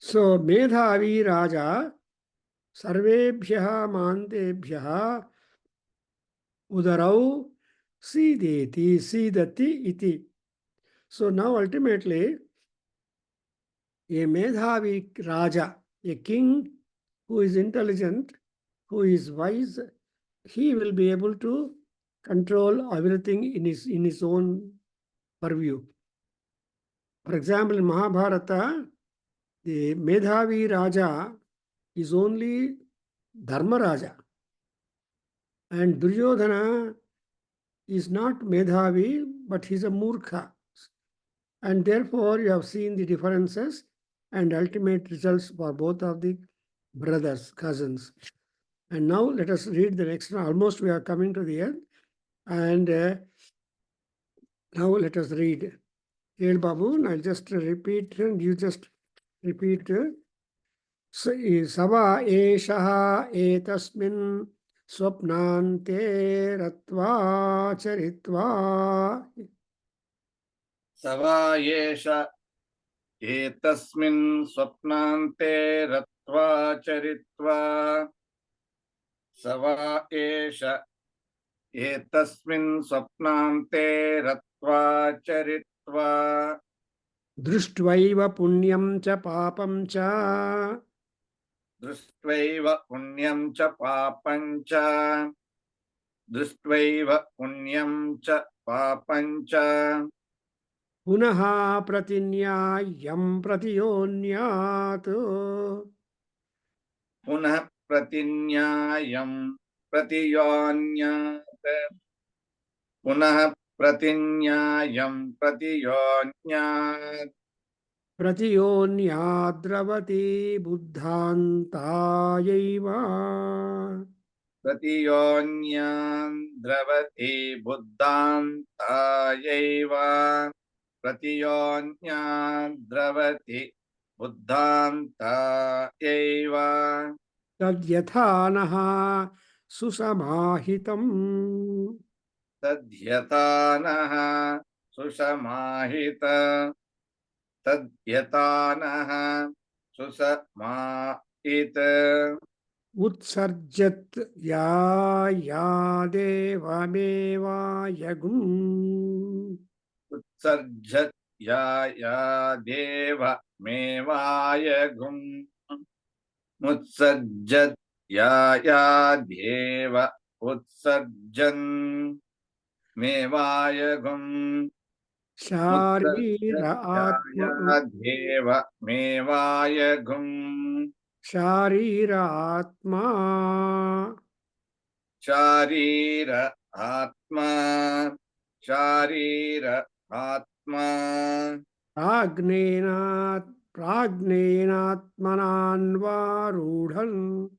So Medhavi Raja Sarvebhyaha Mantebhyaha Udarau Sidati iti. So now ultimately a Medhavi Raja, a king who is intelligent, who is wise, he will be able to control everything in his own purview. For example, in Mahabharata, the Medhavi Raja is only Dharma Raja. And Duryodhana is not Medhavi, but he's a Murkha. And therefore, you have seen the differences and ultimate results for both of the brothers, cousins. And now let us read the next one. Almost we are coming to the end. And now let us read. Hail Babu, I'll just repeat and you just repeat. Sava eshaha etasmin swapnante ratva charitva. Sava yesha etasmin swapnante ratva charitva. Sava esha etasmin swapnante ratva charitva. Drustvaiva punyam cha papam cha. Dristvaiva punyam cha papam cha. Dristvaiva punyam cha papam cha. Punaha pratinyayam pratiyonyat. Punah pratinyayam pratiyonyat. Punah pratinyayam pratiyonyat. Pratiyonyadravati buddhantayaiva. Pratiyonyandravati buddhantayaiva. Pratiyonyandravati buddhantayaiva. Tadyatanaha susamahitam. Tadhyatanaha susamahita. Tadhyatanaha susamahita. Utsarjat ya devameva yagum. Utsarjat ya deva mevayagum. Utsarjat ya deva utsarjan mevayagum. Sharira Utsarjat atma. ya deva mevayagum. Sharira atma. Sharira atma. Sharira atma. Pragnenatmananvarudhan.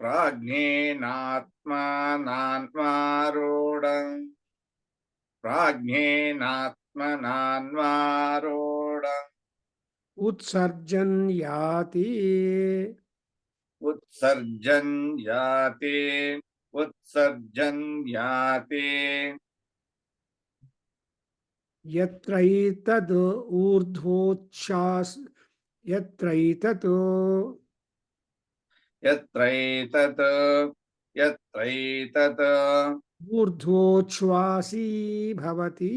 Prajnenatmananvarudhan. Prajnenatmananvarudhan. Utsarjan yati. Utsarjan yati. Utsarjan yati. Yatraitad urdhvochas. Yatraitad. Yatraitat. Yatraitat. Urdhvochvasi bhavati.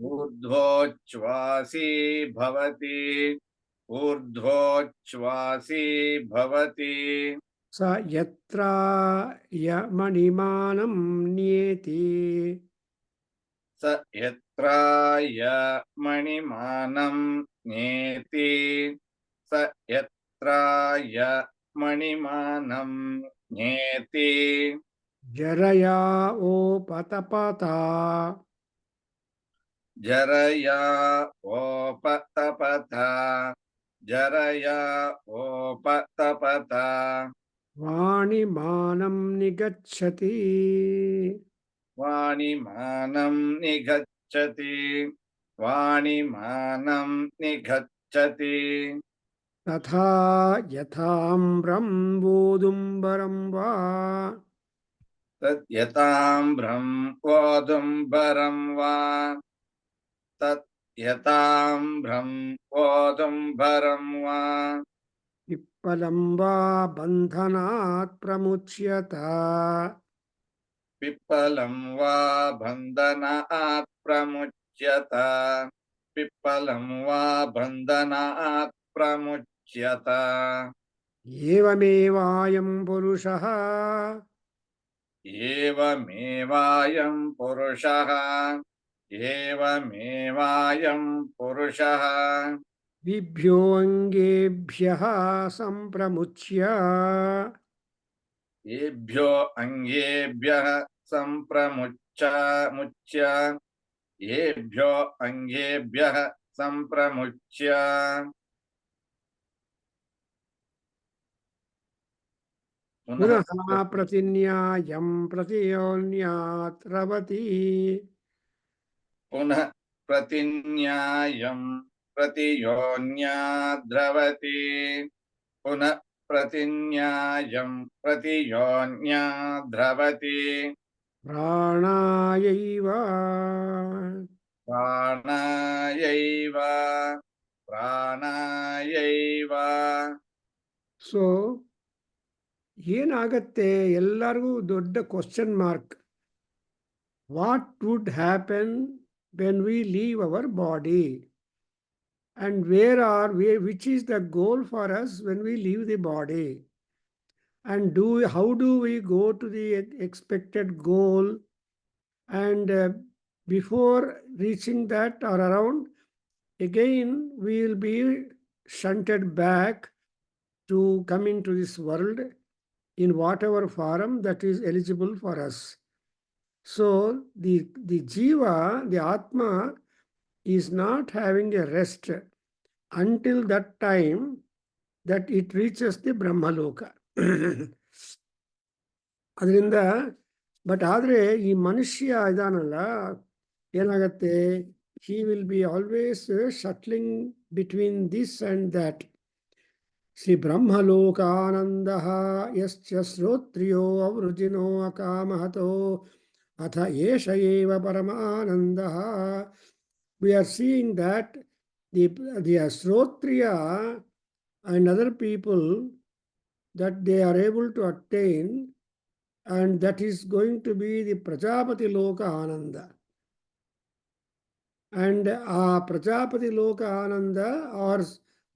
Urdhvochvasi bhavati. Urdhvochvasi bhavati. Sa yatra yamanimanam nieti. Sa yatraya manimanam neti. Sa yatraya manimanam neti. Jaraya opatapata. Jaraya opatapata. Jaraya opatapata. Vanimanam nigacchati. Vanimanam nigacchati. Vanimanam nigacchati. Tatha yathambram vodumbaram va. Tat yatambram vodumbaram va. Tat yatambram vodumbaram va. Pippalam va bandhanat pramuchyata. Pippalam va bandhanaat pramuchyata. Pippalam va bandhanaat pramuchyata. Pramuchyata. Evamevayam Purushaha Evamevayam Purushaha. Evamevayam Purushaha. Vibhyo Angebhyaha Sampramuchya Ebhyo Angebhyah Sampramuchya. Ebhyo Angebhyah Sampramuchya. Punah Punaha Pratinyayam Pratiyonyat Ravati Punah Pratinyayam Pratiyonyadravati. Punah Pratinyayam Pratiyonyadravati. Pranayaiva. Pranayaiva. Pranayaiva. So ಏನಾಗತ್ತೆ ಎಲ್ಲರಿಗೂ ದೊಡ್ಡ question mark. What would happen when we leave our body and which is the goal for us when we leave the body and how do we go to the expected goal, and before reaching that or around, again we will be shunted back to come into this world in whatever form that is eligible for us. So the jiva, the atma, is not having a rest until that time that it reaches the brahmaloka. ಅದರಿಂದ but ಆದರೆ ಈ ಮನುಷ್ಯ ಇದಾನಲ್ಲ, ಏನಾಗತ್ತೆ, he will be always shuttling between this and that. Shri ಬ್ರಹ್ಮಲೋಕಾನಂದಃ ಯಶ್ಚ ಶ್ರೋತ್ರಿಯೋ ಅವೃಜಿನೋ ಅಕಾಮಹತೋ ಅಥ ಏಷ ಏವ ಪರಮಾನಂದಃ. We are seeing that the Shrotriya and other people, that they are able to attain, and that is going to be the Prajapati Loka Ananda. And Prajapati Loka Ananda or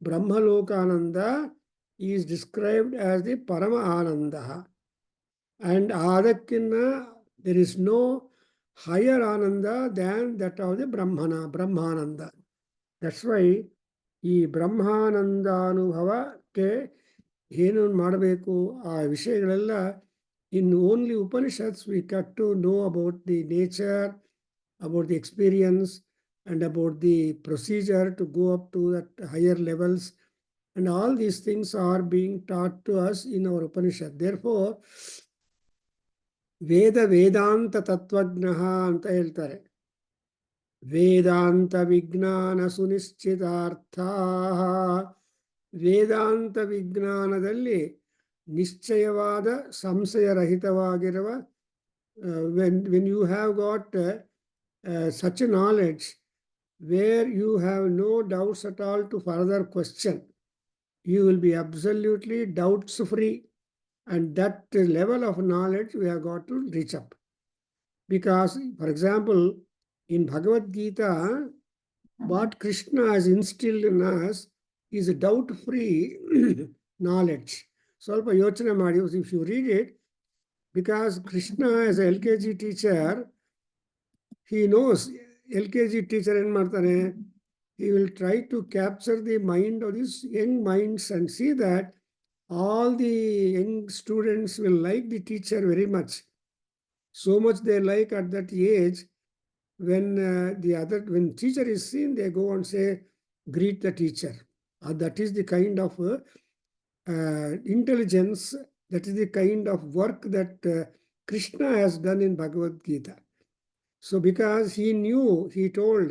Brahma Loka Ananda is described as the Parama Ananda. And Adakina, there is no higher Ananda than that of the Brahmananda. That's why ಈ ಬ್ರಹ್ಮಾನಂದ ಅನುಭವಕ್ಕೆ ಏನು ಮಾಡಬೇಕು ಆ ವಿಷಯಗಳೆಲ್ಲ in only Upanishads we got to know about the nature, about the experience, and about the procedure to go up to that higher levels. And all these things are being taught to us in our Upanishad. Therefore, Veda Vedanta Tattvajnaha anta ಹೇಳ್ತಾರೆ. ವೇದಾಂತ ವಿಜ್ಞಾನ ಸುನಿಶ್ಚಿತಾರ್ಥ. ವೇದಾಂತ ವಿಜ್ಞಾನದಲ್ಲಿ ನಿಶ್ಚಯವಾದ ಸಂಶಯರಹಿತವಾಗಿರುವ, when you have got such a knowledge where you have no doubts at all to further question, you will be absolutely doubts free, and that level of knowledge we have got to reach up. Because, for example, in Bhagavad Gita, what Krishna has instilled in us is a doubt-free knowledge. ಸ್ವಲ್ಪ ಯೋಚನೆ ಮಾಡಿ, if you read it, because Krishna as a LKG teacher, he knows, LKG teacher ಏನು ಮಾಡ್ತಾನೆ, he will try to capture the mind of these young minds and see that all the young students will like the teacher very much. So much they like at that age, when when teacher is seen, they go and say, greet the teacher. That is the kind of intelligence, that is the kind of work that Krishna has done in Bhagavad Gita. So because he knew, he told,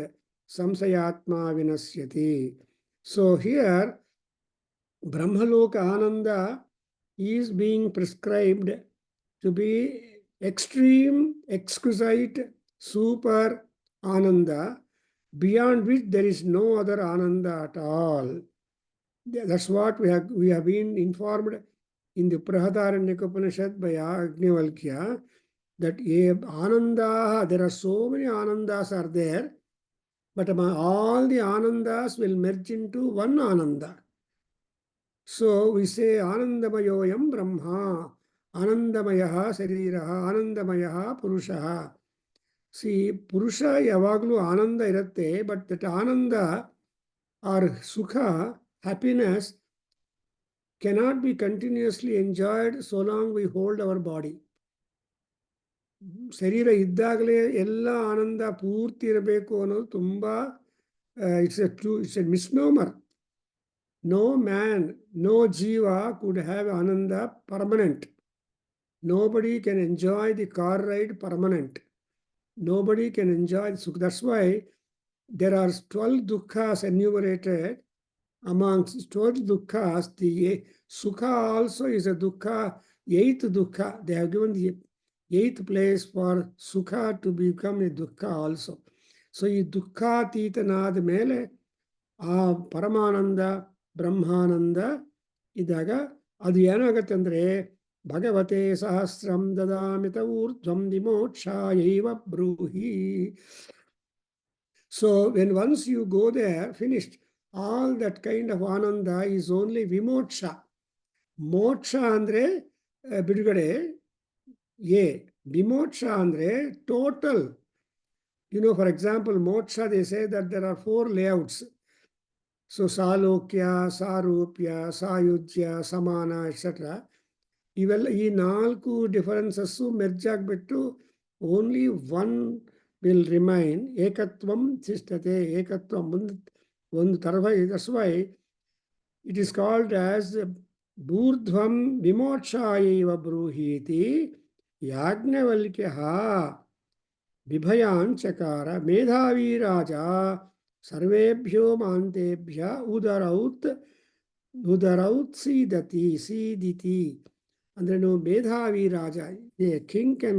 samsayatma vinasyati. So here, Brahmaloka Ananda is being prescribed to be extreme, exquisite, super Ananda, beyond which there is no other Ananda at all. That's what we have been informed in the Bruhadaranyaka Upanishad by Agnivalkya, that Ananda, there are so many Anandas are there, but all the Anandas will merge into one Ananda. So we say Anandamayoyam Brahma, Anandamaya Sarira, Anandamaya Purusha. See, Purusha yavaglu Ananda iratte, but that Ananda or Sukha, happiness, cannot be continuously enjoyed so long we hold our body. ಶರೀರ ಇದ್ದಾಗಲೇ ಎಲ್ಲ ಆನಂದ ಪೂರ್ತಿ ಇರಬೇಕು ಅನ್ನೋದು ತುಂಬ it's a misnomer. No man, no ಜೀವ could have ananda permanent. Nobody can enjoy the car ride permanent. Nobody can enjoy the sukha. That's why there are 12 dukkhas enumerated. Amongst 12 dukkhas, the sukha also is a dukkha, 8th dukkha. They have given the 8th place for sukha to become a dukkha also. So ಈ ದುಃಖಾತೀತನಾದ ಮೇಲೆ ಆ ಪರಮಾನಂದ ಬ್ರಹ್ಮಾನಂದ ಇದ್ದಾಗ ಅದು ಏನಾಗುತ್ತೆ ಅಂದರೆ ಭಗವತೆ ಸಹಸ್ರಂ ದದಾಮಿತ ಊರ್ಧ್ವಂ ವಿಮೋಕ್ಷಾಯೈವ ಬ್ರೂಹಿ. So when once you go there, finished, all that kind of ananda is only vimoksha. Moksha andre ಬಿಡುಗಡೆ, vimoksha andre total. You know, for example, moksha, they say that there are 4 layouts. So salokya, sarupya, sayujya, samana, etc. ಇವೆಲ್ಲ ಈ 4 differences merge ಆಗಿಬಿಟ್ಟು only one will remain. ಏಕತ್ವಂ ಶಿಷ್ಟತೆ, ಏಕತ್ವ ಒಂದು ತರಹ. That's why it is called as ಊರ್ಧ್ವಂ ವಿಮೋಕ್ಷಾಯೈವ ಬ್ರೂಹೀತಿ ಯಾಜ್ಞವಲ್ಕ್ಯ ಬಿಭಯಾನ್ ಚಕಾರ ಮೇಧಾವಿ ರಾಜ ಸರ್ವೇಭ್ಯೋ ಮಾಂತೇಭ್ಯ ಉದರೌತ್ ಸೀದಿತಿ. ಅಂದ್ರೆ no ಮೇಧಾವಿ ರಾಜ, a king can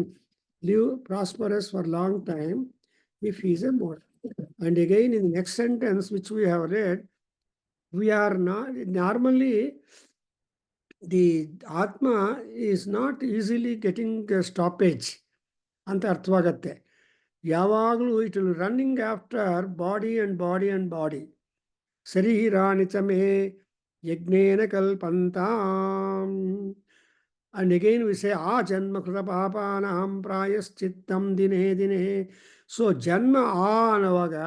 live prosperous for long time if he is a mortal. And again in the next sentence which we have read, we are not normally, the Atma is not easily getting stoppage ಅಂತ ಅರ್ಥವಾಗತ್ತೆ. ಯಾವಾಗಲೂ it will running after body and body and body. ಶರೀರಾಣಿ ಚ May ಯಜ್ಞೇನ ಕಲ್ಪಂತಾಂ. And again we say, janma kruta papanaham prayaschittam dine dine. So janma anavaga,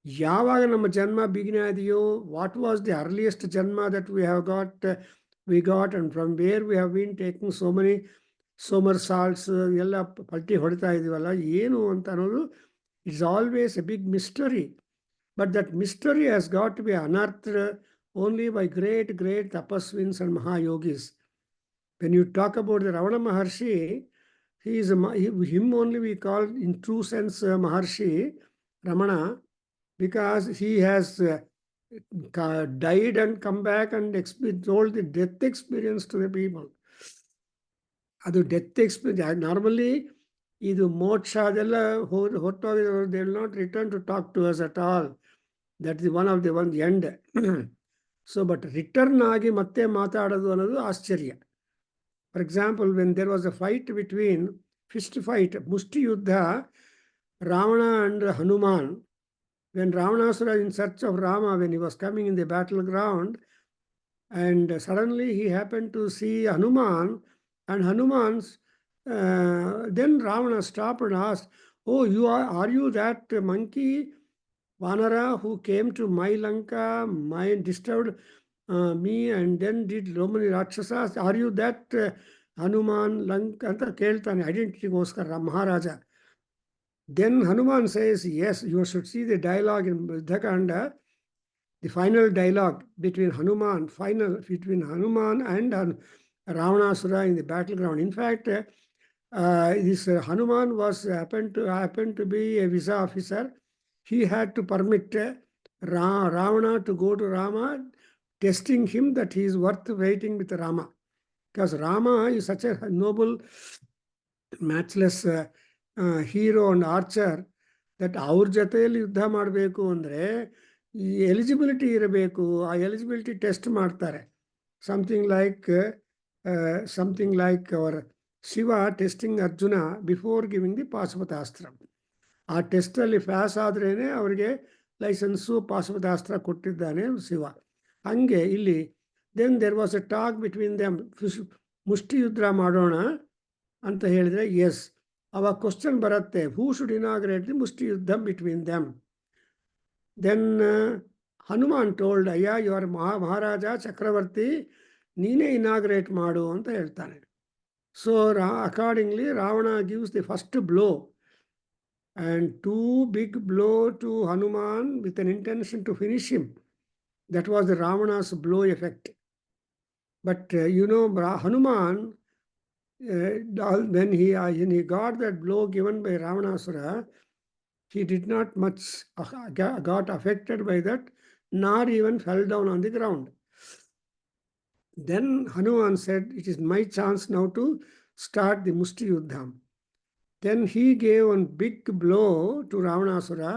yavaga nama janma begina adiyo, what was the earliest janma that we have got, and from where we have been taking so many somersaults, ella palti hodita idivala, yenu anta anodu, it's always a big mystery. But that mystery has got to be unearthed only by great tapaswins and mahayogis. When you talk about the Ravana Maharshi, him only we call in true sense Maharshi, Ramana, because he has died and come back and told the death experience to the people. Adu death experience. Normally, idu moksha adella hortogidaru, they will not return to talk to us at all. That is one of the end. So, but return agi ಮತ್ತೆ ಮಾತಾಡೋದು ಅನ್ನೋದು ಆಶ್ಚರ್ಯ. For example, when there was a fight between, fist fight, Mushti Yuddha, Ravana and Hanuman, when Ravanasura in search of Rama, when he was coming in the battleground, and suddenly he happened to see Hanuman, and Hanuman's, then Ravana stopped and asked, oh, are you that monkey, Vanara, who came to my Lanka, disturbed me and then did Romani Rakshasas? Are you that Hanuman Lanka anta keltane identitygoskara Maharaja? Then Hanuman says, yes, you should see the dialogue in Buddhakanda, the final dialogue between Hanuman and Ravanasura in the battleground. In fact, this Hanuman happened to be a visa officer. He had to permit Ravana to go to Rama, testing him that he is worth waiting with Rama. Because Rama is such a noble, matchless hero and archer that ಅವ್ರ ಜೊತೆಯಲ್ಲಿ ಯುದ್ಧ ಮಾಡಬೇಕು ಅಂದರೆ eligibility ಇರಬೇಕು. ಆ eligibility test ಮಾಡ್ತಾರೆ. Something like our Shiva testing Arjuna before giving the Pashupatastra. ಆ ಟೆಸ್ಟಲ್ಲಿ pass ಆದ್ರೇ ಅವರಿಗೆ ಲೈಸೆನ್ಸು ಪಾಶುಪತಾಸ್ತ್ರ ಕೊಟ್ಟಿದ್ದಾನೆ ಶಿವ. ಹಂಗೆ ಇಲ್ಲಿ Then there was a talk between them. ಮುಷ್ಟಿ ಯುದ್ಧ ಮಾಡೋಣ ಅಂತ ಹೇಳಿದ್ರೆ yes. ಅವಾಗ ಕ್ವಶನ್ ಬರುತ್ತೆ, who should inaugurate the ಮುಷ್ಟಿ ಯುದ್ಧ between them? Then Hanuman told, ಅಯ್ಯ you are ಮಹಾರಾಜ ಚಕ್ರವರ್ತಿ, ನೀನೇ ಇನಾಗ್ರೇಟ್ ಮಾಡು ಅಂತ ಹೇಳ್ತಾನೆ. So accordingly Ravana gives the first blow, and two big blow to Hanuman with an intention to finish him. That was the Ravana's blow effect. But Hanuman, when he got that blow given by Ravanasura, he did not much got affected by that, nor even fell down on the ground. Then Hanuman said, it is my chance now to start the Mushti Yuddham. Then he gave one big blow to Ravanasura,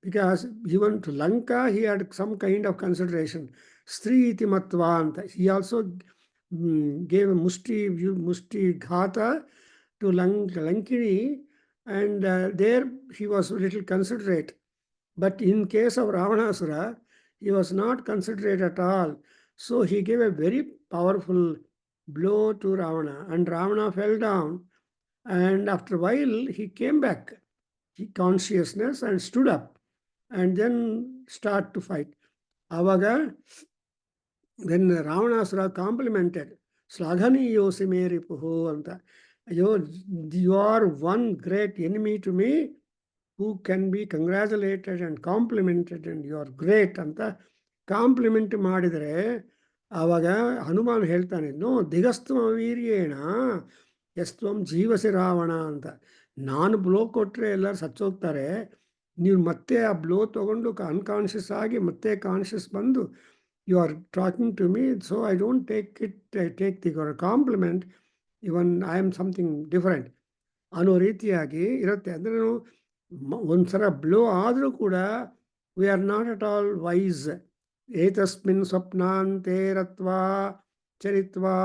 because even to Lanka he had some kind of consideration. Stri iti matvanta. He also gave a mushti ghata to Lankini, and there he was a little considerate. But in case of Ravanasura, he was not considerate at all. So he gave a very powerful blow to Ravana, and Ravana fell down. And after a while, he came back, consciousness, and stood up, and then start to fight. Avaga, then Ravanasura complimented, Slaghaniyosi me ripuhu anta. You are one great enemy to me, who can be congratulated and complimented, and you are great ಅಂತ compliment ಮಾಡಿದರೆ ಆವಾಗ ಹನುಮಾನ್ ಹೇಳ್ತಾನೆ, no ದಿಗಸ್ತ್ವ ವೀರ್ಯೇಣ ಯಸ್ತ್ವಂ ಜೀವಸಿ Ravana ಅಂತ. ನಾನು blow ಕೊಟ್ಟರೆ ಎಲ್ಲರೂ ಸತ್ತೋಗ್ತಾರೆ, ನೀವು ಮತ್ತೆ ಆ ಬ್ಲೋ ತೊಗೊಂಡು ಅನ್ಕಾನ್ಷಿಯಸ್ ಆಗಿ ಮತ್ತೆ ಕಾನ್ಷಿಯಸ್ ಬಂದು you are talking to me, so I don't take the compliment, even I am something different ಅನ್ನೋ ರೀತಿಯಾಗಿ ಇರುತ್ತೆ. ಅಂದರೆ ಒಂದ್ಸಲ ಬ್ಲೋ ಆದರೂ ಕೂಡ we are not at all wise. ಏತಸ್ಮಿನ್ ಸ್ವಪ್ನಾಂತೆ ರತ್ವಾ ಚರಿತ್ವಾ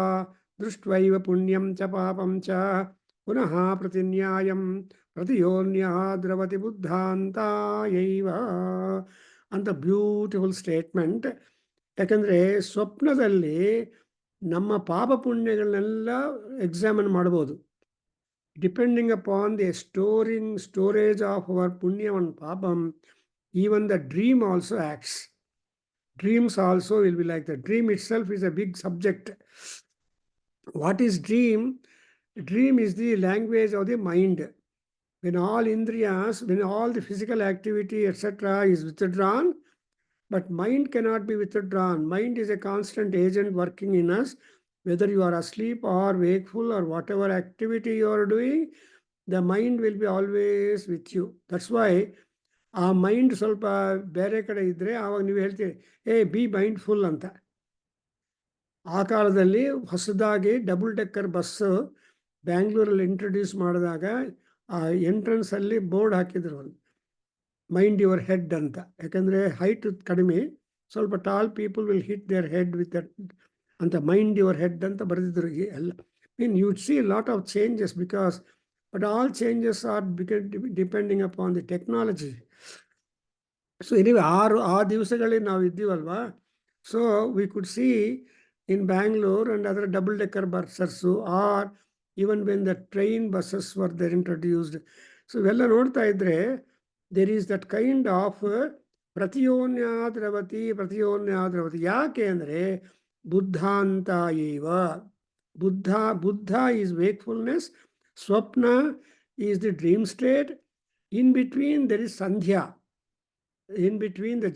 ದೃಷ್ಟ್ವೈವ ಪುಣ್ಯಂ ಚ ಪಾಪಂ ಚ ಪುನಃ ಪ್ರತಿನ್ಯಾಯಂ ಪ್ರತಿಯೋನ್ಯಃ ದ್ರವತಿ ಬುದ್ಧಾಂತಾಯೈವ ಅಂತ ಬ್ಯೂಟಿಫುಲ್ ಸ್ಟೇಟ್ಮೆಂಟ್. ಯಾಕಂದರೆ ಸ್ವಪ್ನದಲ್ಲಿ ನಮ್ಮ ಪಾಪ ಪುಣ್ಯಗಳನ್ನೆಲ್ಲ ಎಕ್ಸಾಮಿನ್ ಮಾಡ್ಬೋದು. Depending upon the storage of our punya and papam, even the dream also acts. Dreams also will be like that. Dream itself is a big subject. What is dream? Dream is the language of the mind. When all indriyas, when all the physical activity, etc. is withdrawn, but mind cannot be withdrawn. Mind is a constant agent working in us. Whether you are asleep or wakeful or whatever activity you are doing, the mind will be always with you. That's why ಆ mind ಸ್ವಲ್ಪ ಬೇರೆ ಕಡೆ ಇದ್ದರೆ ಆವಾಗ ನೀವು ಹೇಳ್ತೀರಿ, B mindful ಅಂತ. ಆ ಕಾಲದಲ್ಲಿ ಹೊಸದಾಗಿ ಡಬಲ್ ಡೆಕ್ಕರ್ ಬಸ್ಸು ಬ್ಯಾಂಗ್ಳೂರಲ್ಲಿ ಇಂಟ್ರೊಡ್ಯೂಸ್ ಮಾಡಿದಾಗ ಆ ಎಂಟ್ರೆನ್ಸಲ್ಲಿ ಬೋರ್ಡ್ ಹಾಕಿದ್ರು, ಒಂದು ಮೈಂಡ್ ಯುವರ್ ಹೆಡ್ ಅಂತ. ಯಾಕಂದರೆ ಹೈಟ್ ಕಡಿಮೆ, ಸ್ವಲ್ಪ tall people will hit their head with that ಅಂತ ಮೈಂಡ್ ಯುವರ್ ಹೆಡ್ ಅಂತ ಬರೆದಿದ್ರು ಎಲ್ಲ. You see lot of changes because, but all changes are depending upon the technology. So anyway ಆ ದಿವಸಗಳಲ್ಲಿ ನಾವು ಇದ್ದೀವಲ್ವಾ. So we could see in Bangalore and other double decker buses, or even when the train buses were there introduced. So ಇವೆಲ್ಲ ನೋಡ್ತಾ ಇದ್ರೆ there is that kind of ಪ್ರತಿಯೋನ್ಯಾದ್ರವತಿ. ಯಾಕೆ ಅಂದರೆ ಬುದ್ಧಾಂತ ಏವ. ಬುದ್ಧ ಈಸ್ ವೇಕ್ಫುಲ್ನೆಸ್, ಸ್ವಪ್ನ is the dream state, in between there is ಸಂಧ್ಯಾ, in between the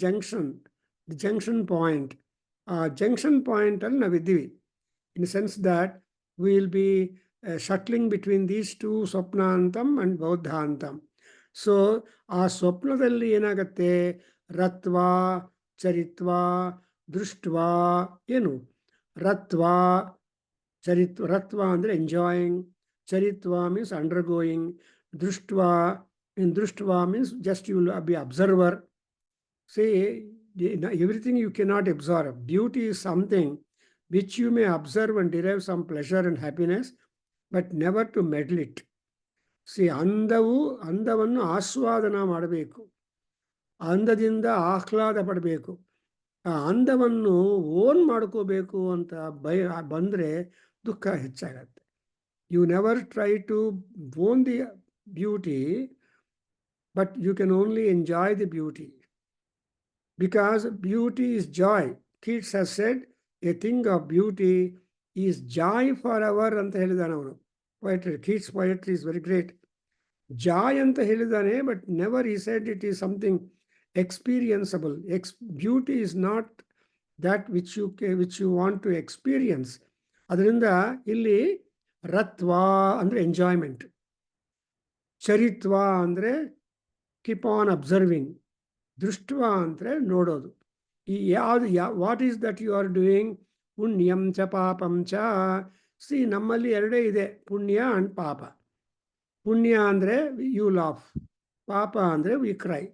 junction point. ಆ ಜಂಕ್ಷನ್ ಪಾಯಿಂಟಲ್ಲಿ ನಾವಿದ್ದೀವಿ, in sense that we will be shuttling between these two ಸ್ವಪ್ನಾಂತಂ ಆ್ಯಂಡ್ ಬೌದ್ಧಾಂತಂ. ಸೊ ಆ ಸ್ವಪ್ನದಲ್ಲಿ ಏನಾಗತ್ತೆ, ರತ್ವಾ ಚರಿತ್ವಾ ದೃಷ್ಟ್ವಾ, ಏನು ರತ್ವಾ ರತ್ವಾ ಅಂದರೆ ಎಂಜಾಯಿಂಗ್, ಚರಿತ್ವಾ ಮೀನ್ಸ್ ಅಂಡರ್ಗೋಯಿಂಗ್, ದೃಷ್ಟ್ವಾ means just you will be observer. See, everything you cannot absorb. Beauty is something which you may observe and derive some pleasure and happiness, but never to meddle it. See, ಅಂದವನ್ನು ಆಸ್ವಾದನ ಮಾಡಬೇಕು, ಅಂದದಿಂದ ಆಹ್ಲಾದ ಪಡಬೇಕು. ಆ ಅಂದವನ್ನು own ಮಾಡ್ಕೋಬೇಕು ಅಂತ ಬಂದರೆ ದುಃಖ ಹೆಚ್ಚಾಗತ್ತೆ. You never try to own the beauty, but you can only enjoy the beauty, because beauty is joy. Keats has said a thing of beauty is joy for our ಅಂತ ಹೇಳಿದಾನೆ ಅವನು. Poetry, Keats poetry is very great. Joy ಅಂತ ಹೇಳಿದಾನೆ, but never he said it is something experienceable. Beauty is not that which you want to experience. ಅದರಿಂದ ಇಲ್ಲಿ ರತ್ವ ಅಂದರೆ enjoyment, ಚರಿತ್ವ ಅಂದರೆ keep on observing, ದೃಷ್ಟ್ವ ಅಂದರೆ ನೋಡೋದು. ಈ what is that you are doing? ಪುಣ್ಯಂ ಚ ಪಾಪಂ ಚ. ನಮ್ಮಲ್ಲಿ ಎರಡೇ ಇದೆ, ಪುಣ್ಯ ಆ್ಯಂಡ್ ಪಾಪ. ಪುಣ್ಯ ಅಂದರೆ ಯು ಲಾಫ್, ಪಾಪ ಅಂದರೆ we cry.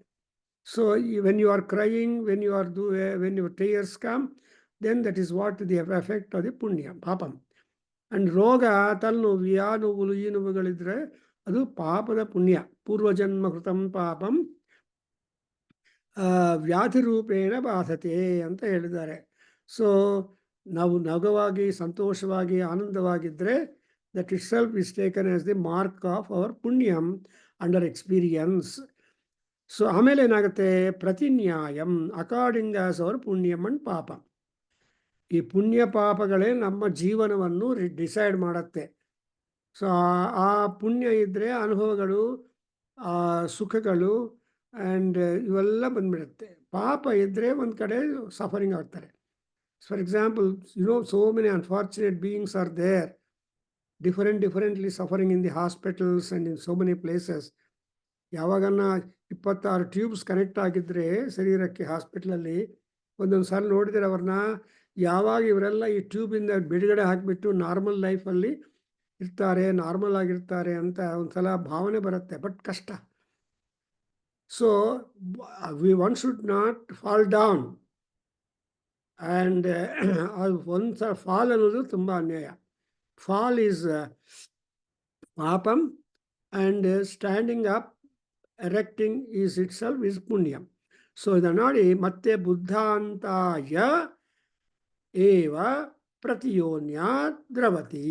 So when you are crying, when your tears come, then that is what the effect of the punya, papam. And roga, talnovu, yanuvulu, ಈ ನೋವುಗಳಿದ್ರೆ ಅದು ಪಾಪದ ಪುಣ್ಯ. ಪೂರ್ವಜನ್ಮ ಕೃತಂ ಪಾಪಂ ವ್ಯಾಧಿ ರೂಪೇಣ ಬಾಧತೆ ಅಂತ ಹೇಳಿದ್ದಾರೆ. ಸೊ ನಾವು ನಗವಾಗಿ, ಸಂತೋಷವಾಗಿ, ಆನಂದವಾಗಿದ್ದರೆ that itself is taken as the mark of our punyam under experience. So ಆಮೇಲೆ ಏನಾಗುತ್ತೆ? ಪ್ರತಿನ್ಯಾಯಂ, ಅಕಾರ್ಡಿಂಗ್ ಆಸ್ ಅವರ್ ಪುಣ್ಯಂ ಅಂಡ್ ಪಾಪ. ಈ ಪುಣ್ಯ ಪಾಪಗಳೇ ನಮ್ಮ ಜೀವನವನ್ನು ಡಿಸೈಡ್ ಮಾಡುತ್ತೆ. ಸೊ ಆ ಪುಣ್ಯ ಇದ್ದರೆ ಅನುಭವಗಳು, ಸುಖಗಳು ಆ್ಯಂಡ್ ಇವೆಲ್ಲ ಬಂದ್ಬಿಡುತ್ತೆ. ಪಾಪ ಇದ್ದರೆ ಒಂದು ಕಡೆ ಸಫರಿಂಗ್ ಆಗ್ತಾರೆ. For example, so many unfortunate beings are there, differently suffering in the hospitals and in so many places. ಯಾವಾಗನ್ನ 26 ಟ್ಯೂಬ್ಸ್ ಕನೆಕ್ಟ್ ಆಗಿದ್ದರೆ ಶರೀರಕ್ಕೆ ಹಾಸ್ಪಿಟ್ಲಲ್ಲಿ, ಒಂದೊಂದು ಸಲ ನೋಡಿದರೆ ಅವ್ರನ್ನ ಯಾವಾಗ ಇವರೆಲ್ಲ ಈ ಟ್ಯೂಬಿಂದ ಬಿಡುಗಡೆ ಹಾಕಿಬಿಟ್ಟು ನಾರ್ಮಲ್ ಲೈಫಲ್ಲಿ ಇರ್ತಾರೆ, ನಾರ್ಮಲ್ ಆಗಿರ್ತಾರೆ ಅಂತ ಒಂದು ಸಲ ಭಾವನೆ ಬರುತ್ತೆ. ಬಟ್ ಕಷ್ಟ. So one should not fall down. And ಒಂದು ಸಲ ಫಾಲ್ ಅನ್ನೋದು ತುಂಬ ಅನ್ಯಾಯ. ಫಾಲ್ ಈಸ್ ಪಾಪಂ and standing up, erecting is itself is punyam. So ಇದನ್ನು ನೋಡಿ, ಮತ್ತೆ ಬುದ್ಧಾಂತಾಯ ಏವ ಪ್ರತಿಯೋನ್ಯಾತ್ ದ್ರವತಿ.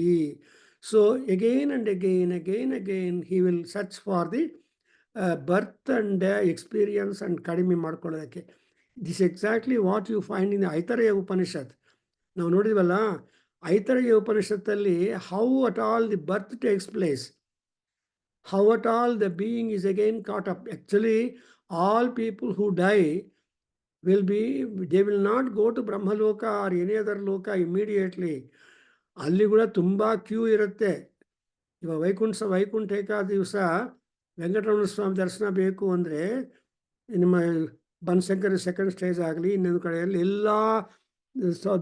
So again and again he will search for the birth and experience and ಕಡಿಮೆ ಮಾಡ್ಕೊಳ್ಳೋದಕ್ಕೆ. This exactly what you find in Aitareya Upanishad. ನಾವು ನೋಡಿದ್ವಲ್ಲ, ಐತರೇಯ ಉಪನಿಷತ್ತಲ್ಲಿ how at all the birth takes place, how at all the being is again caught up. Actually, all people who die they will not go to Brahmaloka or any other loka immediately. ಅಲ್ಲಿ ಕೂಡ ತುಂಬ Q ಇರುತ್ತೆ. ಇವಾಗ ವೈಕುಂಠ ಏಕಾದಶಿ ದಿವಸ ವೆಂಕಟರಮಣ ಸ್ವಾಮಿ ದರ್ಶನ ಬೇಕು ಅಂದರೆ ನಿಮ್ಮ ಬನಶಂಕರಿ ಸೆಕೆಂಡ್ ಸ್ಟೇಜ್ ಆಗಲಿ, ಇನ್ನೊಂದು ಕಡೆಯಲ್ಲಿ ಎಲ್ಲ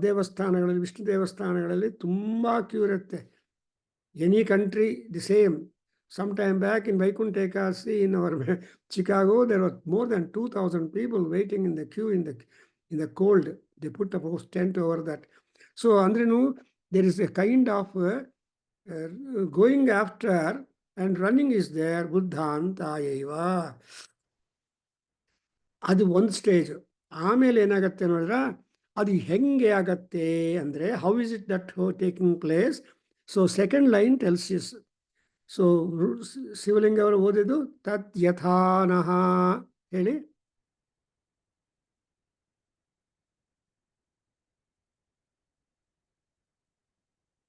ದೇವಸ್ಥಾನಗಳಲ್ಲಿ, ವಿಷ್ಣು ದೇವಸ್ಥಾನಗಳಲ್ಲಿ ತುಂಬ ಕ್ಯೂ ಇರುತ್ತೆ. Any country the same. Sometime back in Vaikuntha Ekadasi in our Chicago, there were more than 2,000 people waiting in the queue in the cold. They put a post tent over that. So Andrenu, there is a kind of going after and running is there. Buddhantayeva. ಅದು ಒಂದು stage. ಆಮೇಲೆ ಏನಾಗುತ್ತೆ ನೋಡಿದ್ರೆ, ಅದು ಹೆಂಗೆ ಆಗತ್ತೆ ಅಂದರೆ, how is it that taking place? So second line tells is. So Shivalinga ಅವರು ಓದಿದ್ದು ತತ್ ಯಥಾನಃ ಹೇಳಿ.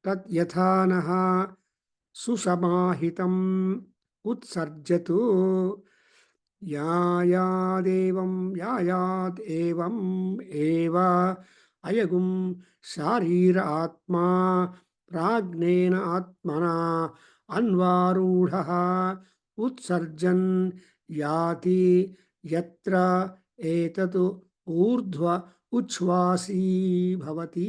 ತತ್ ಯಥಾನಃ ಸುಸಮಾಹಿತಂ ಉತ್ಸರ್ಜತು ಯಾಯಾದೇವಂ ಏವ ಅಯಗುಂ ಶಾರೀರ ಆತ್ಮ ಪ್ರಾಜ್ಞೇನ ಆತ್ಮನ ಅನ್ವಾರೂಢಃ ಉತ್ಸರ್ಜನ್ ಯಾತಿ ಯತ್ರ ಏತತ್ ಊರ್ಧ್ವ ಉಚ್ಛ್ವಾಸೀ ಭವತಿ.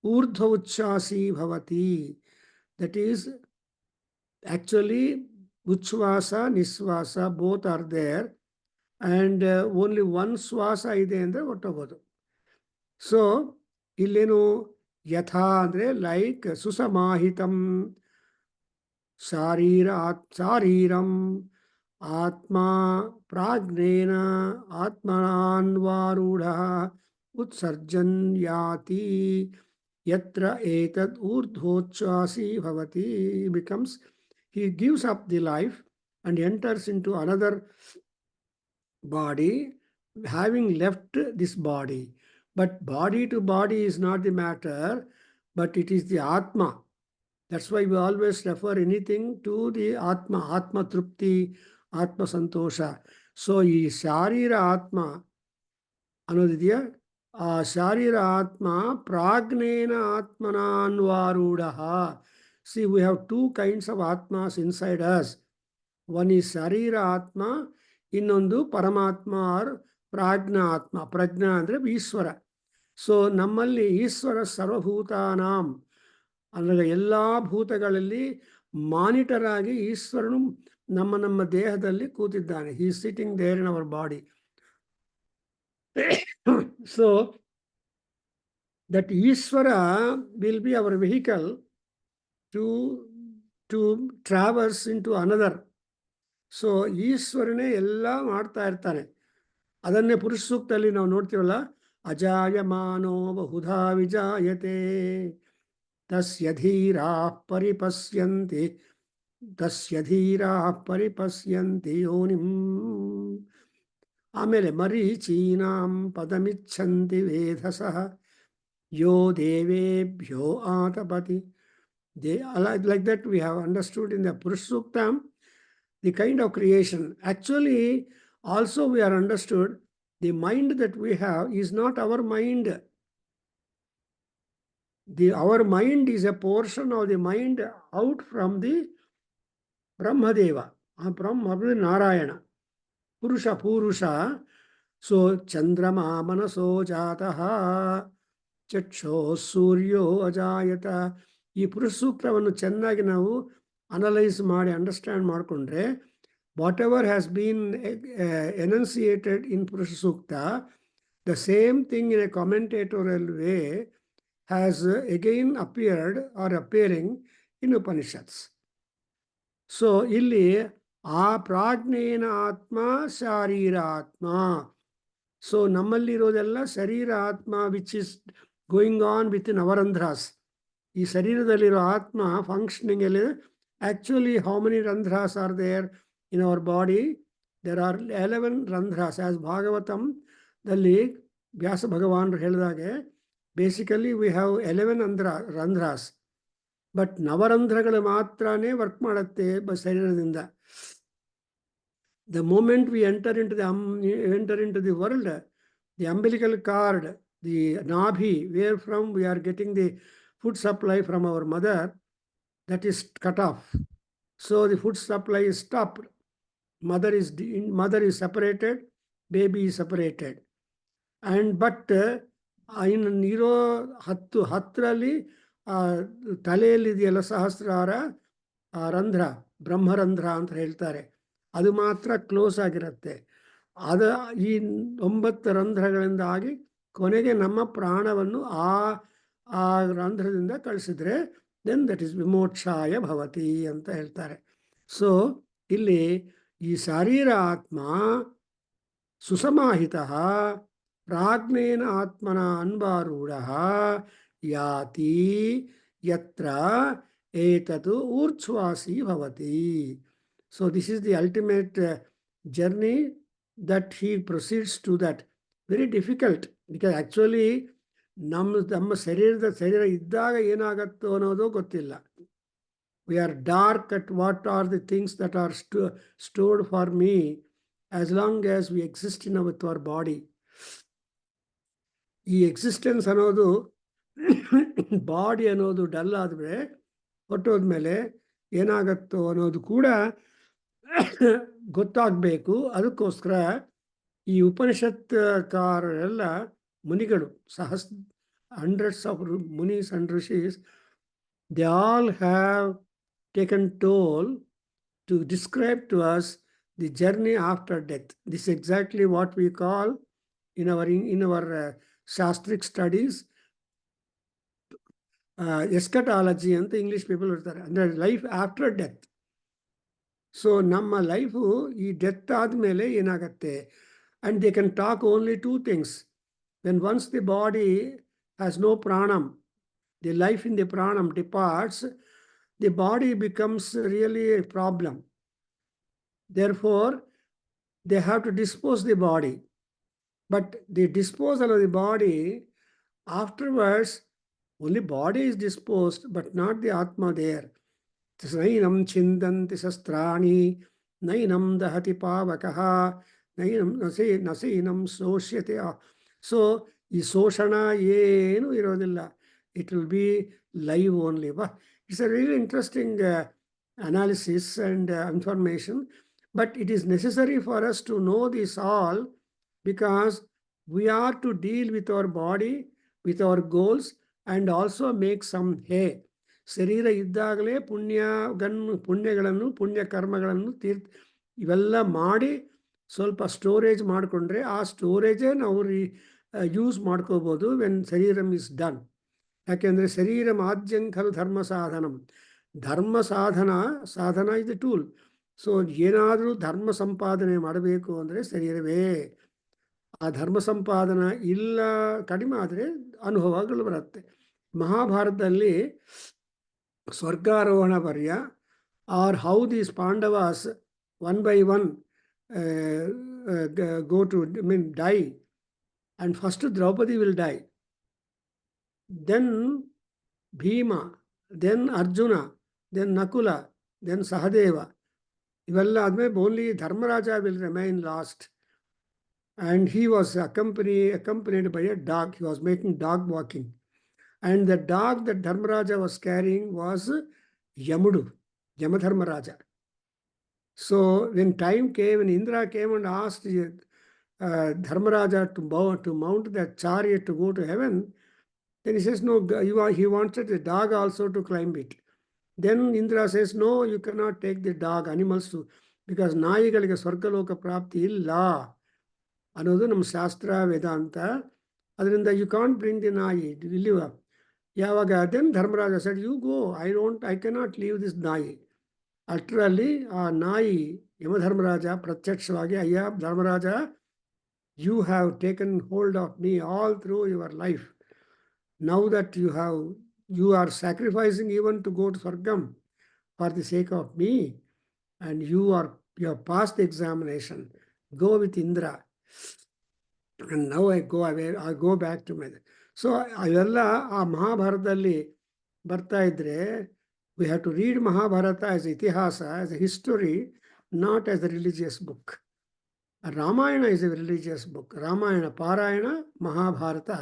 ಊರ್ಧ್ವ ಉಚ್ಛ್ವಾಸೀ ಭವತಿ. ದಟ್ ಈಸ್ ಆ್ಯಕ್ಚುಲಿ ಉಚ್ಛ್ವಾಸ ನಿಶ್ವಾಸ both are there and only one ಶ್ವಾಸ ಇದೆ ಅಂದರೆ ಹೊಟ್ಟೋಗೋದು. ಸೊ ಇಲ್ಲೇನು ಯಥಾ ಅಂದರೆ ಲೈಕ್ ಸುಸಮಾಹಿತಂ ಶಾರೀರಂ Atma pragnena atmananvarudha utsarjan yati yatra etad urdhocchasi bhavati. Becomes, he gives up the life and enters into another body, having left this body. But body to body is not the matter, but it is the Atma. That's why we always refer anything to the Atma, Atma Trupti, Atma Santosha. So, ಈ ಶಾರೀರ ಆತ್ಮ ಅನ್ನೋದಿದೆಯಾ, ಆ ಶಾರೀರ ಆತ್ಮ ಪ್ರಾಜ್ಞೇನ ಆತ್ಮನಾನ್ವಾರೂಢ. See, we have two kinds of atmas inside us. One is ಶಾರೀರ ಆತ್ಮ, ಇನ್ನೊಂದು ಪರಮಾತ್ಮ R ಪ್ರಾಜ್ಞಾ ಆತ್ಮ. ಪ್ರಜ್ಞಾ ಅಂದರೆ Ishwara. So ನಮ್ಮಲ್ಲಿ ಈಶ್ವರ ಸರ್ವಭೂತಾನಾಂ ಅಂದರೆ ಎಲ್ಲ ಭೂತಗಳಲ್ಲಿ ಮಾನಿಟರ್ ಆಗಿ ಈಶ್ವರನು ನಮ್ಮ ದೇಹದಲ್ಲಿ ಕೂತಿದ್ದಾನೆ. He is sitting there in our body. So that Ishwara will be our vehicle to traverse into another. So ಈಶ್ವರನೇ ಎಲ್ಲ ಮಾಡ್ತಾ ಇರ್ತಾನೆ. ಅದನ್ನೇ ಪುರುಷ ಸೂಕ್ತದಲ್ಲಿ ನಾವು ನೋಡ್ತೀವಲ್ಲ, ಅಜಾಯಮಾನೋ ಬಹುಧಾ ವಿಜಾಯತೆ ತಸ್ಯ ಧೀರಾಃ ಪರಿಪಶ್ಯಂತಿ ತಸ್ಯ ಧೀರಾಃ ಪರಿಪಶ್ಯಂತಿ ಯೋನಿಂ. ಆಮೇಲೆ ಮರೀಚೀನಾಂ ಪದಮಿಚ್ಛಂತಿ ವೇಧಸಃ ಯೋ ದೇವೇಭ್ಯೋ ಆತಪತಿ. Like that we have understood in the Purush Sukta the kind of creation. Actually, also we are understood the mind that we have is not our mind. Our mind is a portion of the mind out from the Brahmadeva, from Narayana. Purusha. So, Chandrama manaso jataha chaksho suryo ajayata. ಈ ಪುರುಷ ಸೂಕ್ತವನ್ನು ಚೆನ್ನಾಗಿ ನಾವು analyse ಮಾಡಿ understand ಮಾಡಿಕೊಂಡ್ರೆ, whatever has been enunciated in Purusha Sukta, the same thing in a commentatorial way has again appeared or appearing in Upanishads. So ಇಲ್ಲಿ ಆ ಪ್ರಾಜ್ಞೇನ ಆತ್ಮ ಶಾರೀರ ಆತ್ಮ. ಸೊ ನಮ್ಮಲ್ಲಿರೋದೆಲ್ಲ ಶರೀರ ಆತ್ಮ which is going on within ನವರಂಧ್ರಾಸ್. ಈ ಶರೀರದಲ್ಲಿರೋ ಆತ್ಮ ಫಂಕ್ಷನಿಂಗ್ ಅಲ್ಲಿ ಆಕ್ಚುಲಿ ಹೌ ಮೆನಿ ರಂಧ್ರಾಸ್ are there in our body? There are 11 ರಂಧ್ರಾಸ್. ಆಸ್ ಭಾಗವತಂದಲ್ಲಿ ವ್ಯಾಸ ಭಗವಾನರು ಹೇಳಿದಾಗೆ ಬೇಸಿಕಲಿ ವಿ ಹ್ಯಾವ್ 11 ರಂಧ್ರಾಸ್. ಬಟ್ ನವರಂಧ್ರಗಳು ಮಾತ್ರನೇ ವರ್ಕ್ ಮಾಡುತ್ತೆ ಶರೀರದಿಂದ. The moment we enter into the world, the umbilical cord, the ನಾಭಿ, where from we are getting the food supply from our mother, that is cut off. So the food supply is stopped. Mother is separated, baby is separated. And but in niro hatrali ತಲೆಯಲ್ಲಿ ಇದೆಯಲ್ಲ ಸಹಸ್ರಾರ ರಂಧ್ರ, ಬ್ರಹ್ಮರಂಧ್ರ ಅಂತ ಹೇಳ್ತಾರೆ, ಅದು ಮಾತ್ರ close ಆಗಿರುತ್ತೆ. ಈ 9 ರಂಧ್ರಗಳಿಂದ ಆಗಿ ಕೊನೆಗೆ ನಮ್ಮ ಪ್ರಾಣವನ್ನು ಆ ರಂಧ್ರದಿಂದ ಕಳಿಸಿದ್ರೆ ದೆನ್ ದಟ್ ಇಸ್ ವಿಮೋಕ್ಷಾಯ ಭವತಿ ಅಂತ ಹೇಳ್ತಾರೆ. ಸೊ ಇಲ್ಲಿ ಈ ಶಾರೀರ ಆತ್ಮ ಸುಸಮಾಹಿತ ಪ್ರಾಜ್ಞೇನ ಆತ್ಮನ ಅನ್ವಾರೂಢ ಯಾತಿ ಯತ್ರ ಏತತು ಊರ್ಧ್ವಾಸಿ ಭವತಿ. So this is the ultimate journey that he proceeds to that. Very difficult, because actually ನಮ್ಮ ಶರೀರ ಇದ್ದಾಗ ಏನಾಗತ್ತೋ ಅನ್ನೋದು ಗೊತ್ತಿಲ್ಲ. We are dark at what are the things that are stored for me as long as we exist in with our body. ಈ existence ಅನ್ನೋದು body ಅನ್ನೋದು dull ಆದ್ಮೇಲೆ ಹೊಟ್ಟೋದ್ಮೇಲೆ ಏನಾಗತ್ತೋ ಅನ್ನೋದು ಕೂಡ ಗೊತ್ತಾಗಬೇಕು. ಅದಕ್ಕೋಸ್ಕರ ಈ ಉಪನಿಷತ್ಕಾರರೆಲ್ಲ ಮುನಿಗಳು, hundreds of munis and rishis, they all have taken toll to describe to us the journey after death. This is exactly what we call in our shastric studies eschatology ಅಂತ ಇಂಗ್ಲಿಷ್ ಪೀಪಲ್ ಇರ್ತಾರೆ, ಅಂದರೆ life after death. So ನಮ್ಮ life ಈ death ಆದಮೇಲೆ ಏನಾಗತ್ತೆ, and they can talk only two things. When once the body has no pranam, the life in the pranam departs, the body becomes really a problem. Therefore, they have to dispose the body. But the disposal of the body, afterwards, only body is disposed, but not the Atma there. Nainam chindanti sastrani, nainam dahati pavakaha, nainam nasinam sosyate. So, ಈ ಶೋಷಣ ಏನು ಇರೋದಿಲ್ಲ. It will be live only. It's a really interesting analysis and information. But it is necessary for us to know this all, because we are to deal with our body, with our goals, and also make some hay. ಶರೀರ ಇದ್ದಾಗಲೇ ಪುಣ್ಯಗಳನ್ನು ಪುಣ್ಯ ಕರ್ಮಗಳನ್ನು ಇವೆಲ್ಲ ಮಾಡಿ ಸ್ವಲ್ಪ storage ಮಾಡಿಕೊಂಡ್ರೆ ಆ ಸ್ಟೋರೇಜೇ ನಾವು ಯೂಸ್ ಮಾಡ್ಕೋಬೋದು ವೆನ್ ಶರೀರಂ ಇಸ್ ಡನ್. ಯಾಕೆಂದರೆ ಶರೀರಂ ಆದ್ಯಂ ಖಲು ಧರ್ಮ ಸಾಧನಂ. ಧರ್ಮ ಸಾಧನ ಇಸ್ ದ ಟೂಲ್. ಸೊ ಏನಾದರೂ ಧರ್ಮ ಸಂಪಾದನೆ ಮಾಡಬೇಕು ಅಂದರೆ ಶರೀರವೇ. ಆ ಧರ್ಮ ಸಂಪಾದನ ಇಲ್ಲ, ಕಡಿಮೆ ಆದರೆ ಅನುಭವಗಳು ಬರುತ್ತೆ. ಮಹಾಭಾರತದಲ್ಲಿ ಸ್ವರ್ಗಾರೋಹಣ ಪರ್ಯ, or how these Pandavas one by one go to die, and first Draupadi will die, then Bhima, then Arjuna, then Nakula, then Sahadeva. ಇವೆಲ್ಲ ಆದ್ಮೇಲೆ only Dharmaraja will remain last, and he was accompanied by a dog. He was making dog walking, and the dog that Dharmaraja was carrying was Yamudu, Yamadharmaraja. So when time came, when Indra came and asked Dharmaraja to mount that chariot to go to heaven, then he says, no, he wanted the dog also to climb it. Then Indra says, no, you cannot take the dog, animals to, because ನಾಯಿಗಳಿಗೆ ಸ್ವರ್ಗಲೋಕ ಪ್ರಾಪ್ತಿ ಇಲ್ಲ ಅನ್ನೋದು ನಮ್ಮ ಶಾಸ್ತ್ರ ವೇದಾಂತ. ಅದರಿಂದ you can't bring the ನಾಯಿ ಇಲ್ಲಿ. ಯಾವಾಗ then Dharmaraja said, you go, I cannot leave this ನಾಯಿ. ಅಷ್ಟರಲ್ಲಿ ಆ ನಾಯಿ ಯಮಧರ್ಮರಾಜ ಪ್ರತ್ಯಕ್ಷವಾಗಿ, ಅಯ್ಯ Dharmaraja, you have taken hold of me all through your life. Now that you are sacrificing even to go to Swargam for the sake of me, and you have passed the examination. Go with Indra. And now I go away, I go back to my. So ಅವೆಲ್ಲ ಆ ಮಹಾಭಾರತದಲ್ಲಿ ಬರ್ತಾ ಇದ್ರೆ, we have to read Mahabharata as itihasa, as a history, not as a religious book. Ramayana is a religious book. Ramayana, Parayana, Mahabharata,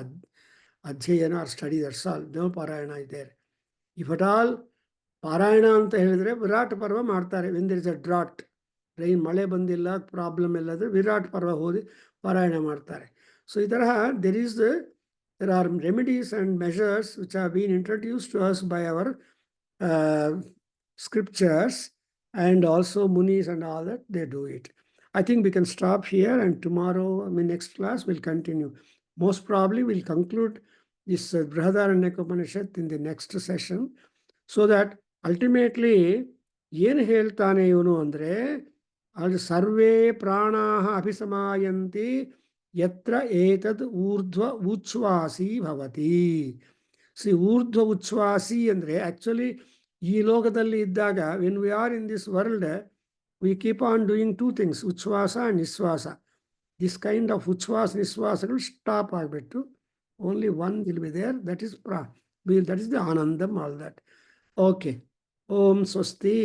Adhyayana or study, that's all. No Parayana is there. If at all, Parayana anta ಹೇಳಿದ್ರೆ ವಿರಾಟ್ ಪರ್ವ ಮಾಡ್ತಾರೆ. when there is a drought, rain ಮಳೆ ಬಂದಿಲ್ಲ, problem ಇಲ್ಲದ್ರೆ ವಿರಾಟ್ ಪರ್ವ ಓದಿ ಪಾರಾಯಣ ಮಾಡ್ತಾರೆ. ಸೊ ಈ ತರಹ there are remedies and measures which have been introduced to us by our scriptures, and also munis and all that, they do it. I think we can stop here, and tomorrow, next class, we'll continue. Most probably we'll conclude this Bruhadaranyaka Upanishad in the next session, so that ultimately ಏನು ಹೇಳ್ತಾನೆ ಇವನು ಅಂದರೆ, ಅದು ಸರ್ವೇ ಪ್ರಾಣಾಹ ಅಭಿಸಮಾಯಂತಿ ಯತ್ರ ಏತದ್ ಊರ್ಧ್ವ ಉಚ್ಛ್ವಾಸಿ ಭವತಿ. ಊರ್ಧ್ವ ಉಚ್ಛ್ವಾಸಿ ಅಂದರೆ ಆ್ಯಕ್ಚುಲಿ ಈ ಲೋಕದಲ್ಲಿ ಇದ್ದಾಗ, when we are in this world, we keep on doing two things, ಉಚ್ಛ್ವಾಸ ಆ್ಯಂಡ್ ನಿಶ್ವಾಸ. ದಿಸ್ ಕೈಂಡ್ ಆಫ್ ಉಚ್ಛ್ವಾಸ ನಿಶ್ವಾಸಗಳು ಸ್ಟಾಪ್ ಆಗಿಬಿಟ್ಟು only one will be there, that is the ಆನಂದಂ, ಆಲ್ ದಟ್. ಓಕೆ. ಓಂ ಸ್ವಸ್ತಿ.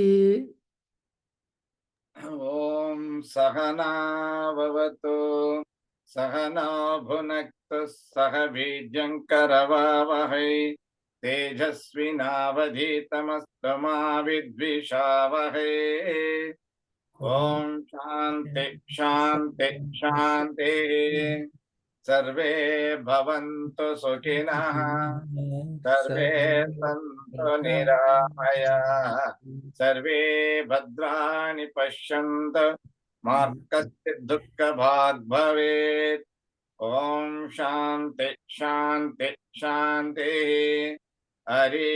ಓಂ ಸಹನಾ ಭವತು ಸಹನಾ ಭುನಕ್ತು ಸಹ ವೀರ್ಯಂಕರವಾವಹೈ ತೇಜಸ್ವಿನಾವಧೀತಮಸ್ತು ಮಾ ವಿದ್ವಿಷಾವಹೈ. ಓಂ ಶಾಂತಿ ಶಾಂತಿ ಶಾಂತಿ. ಸರ್ವೇ ಭವಂತು ಸುಖಿನಃ, ಸರ್ವೇ ಸಂತು ನಿರಾಮಯಾಃ, ಸರ್ವೇ ಭದ್ರಾಣಿ ಪಶ್ಯಂತು ಮಾ ಕಶ್ಚಿತ್ ದುಃಖಭಾಗ್ ಭವೇತ್. ಓಂ ಶಾಂತಿ ಶಾಂತಿ ಶಾಂತಿ. ಹರಿ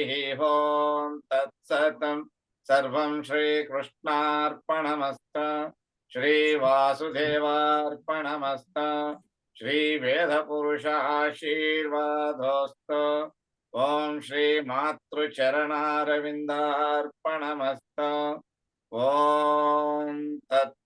ಓಂ ತತ್ಸತ್. सर्वं श्रीकृष्णार्पणमस्तु श्रीवासुदेवार्पणमस्तु श्रीवेदपुरुषाशीर्वादोऽस्तु ॐ श्रीमातृचरणारविन्दार्पणमस्तु ॐ तत्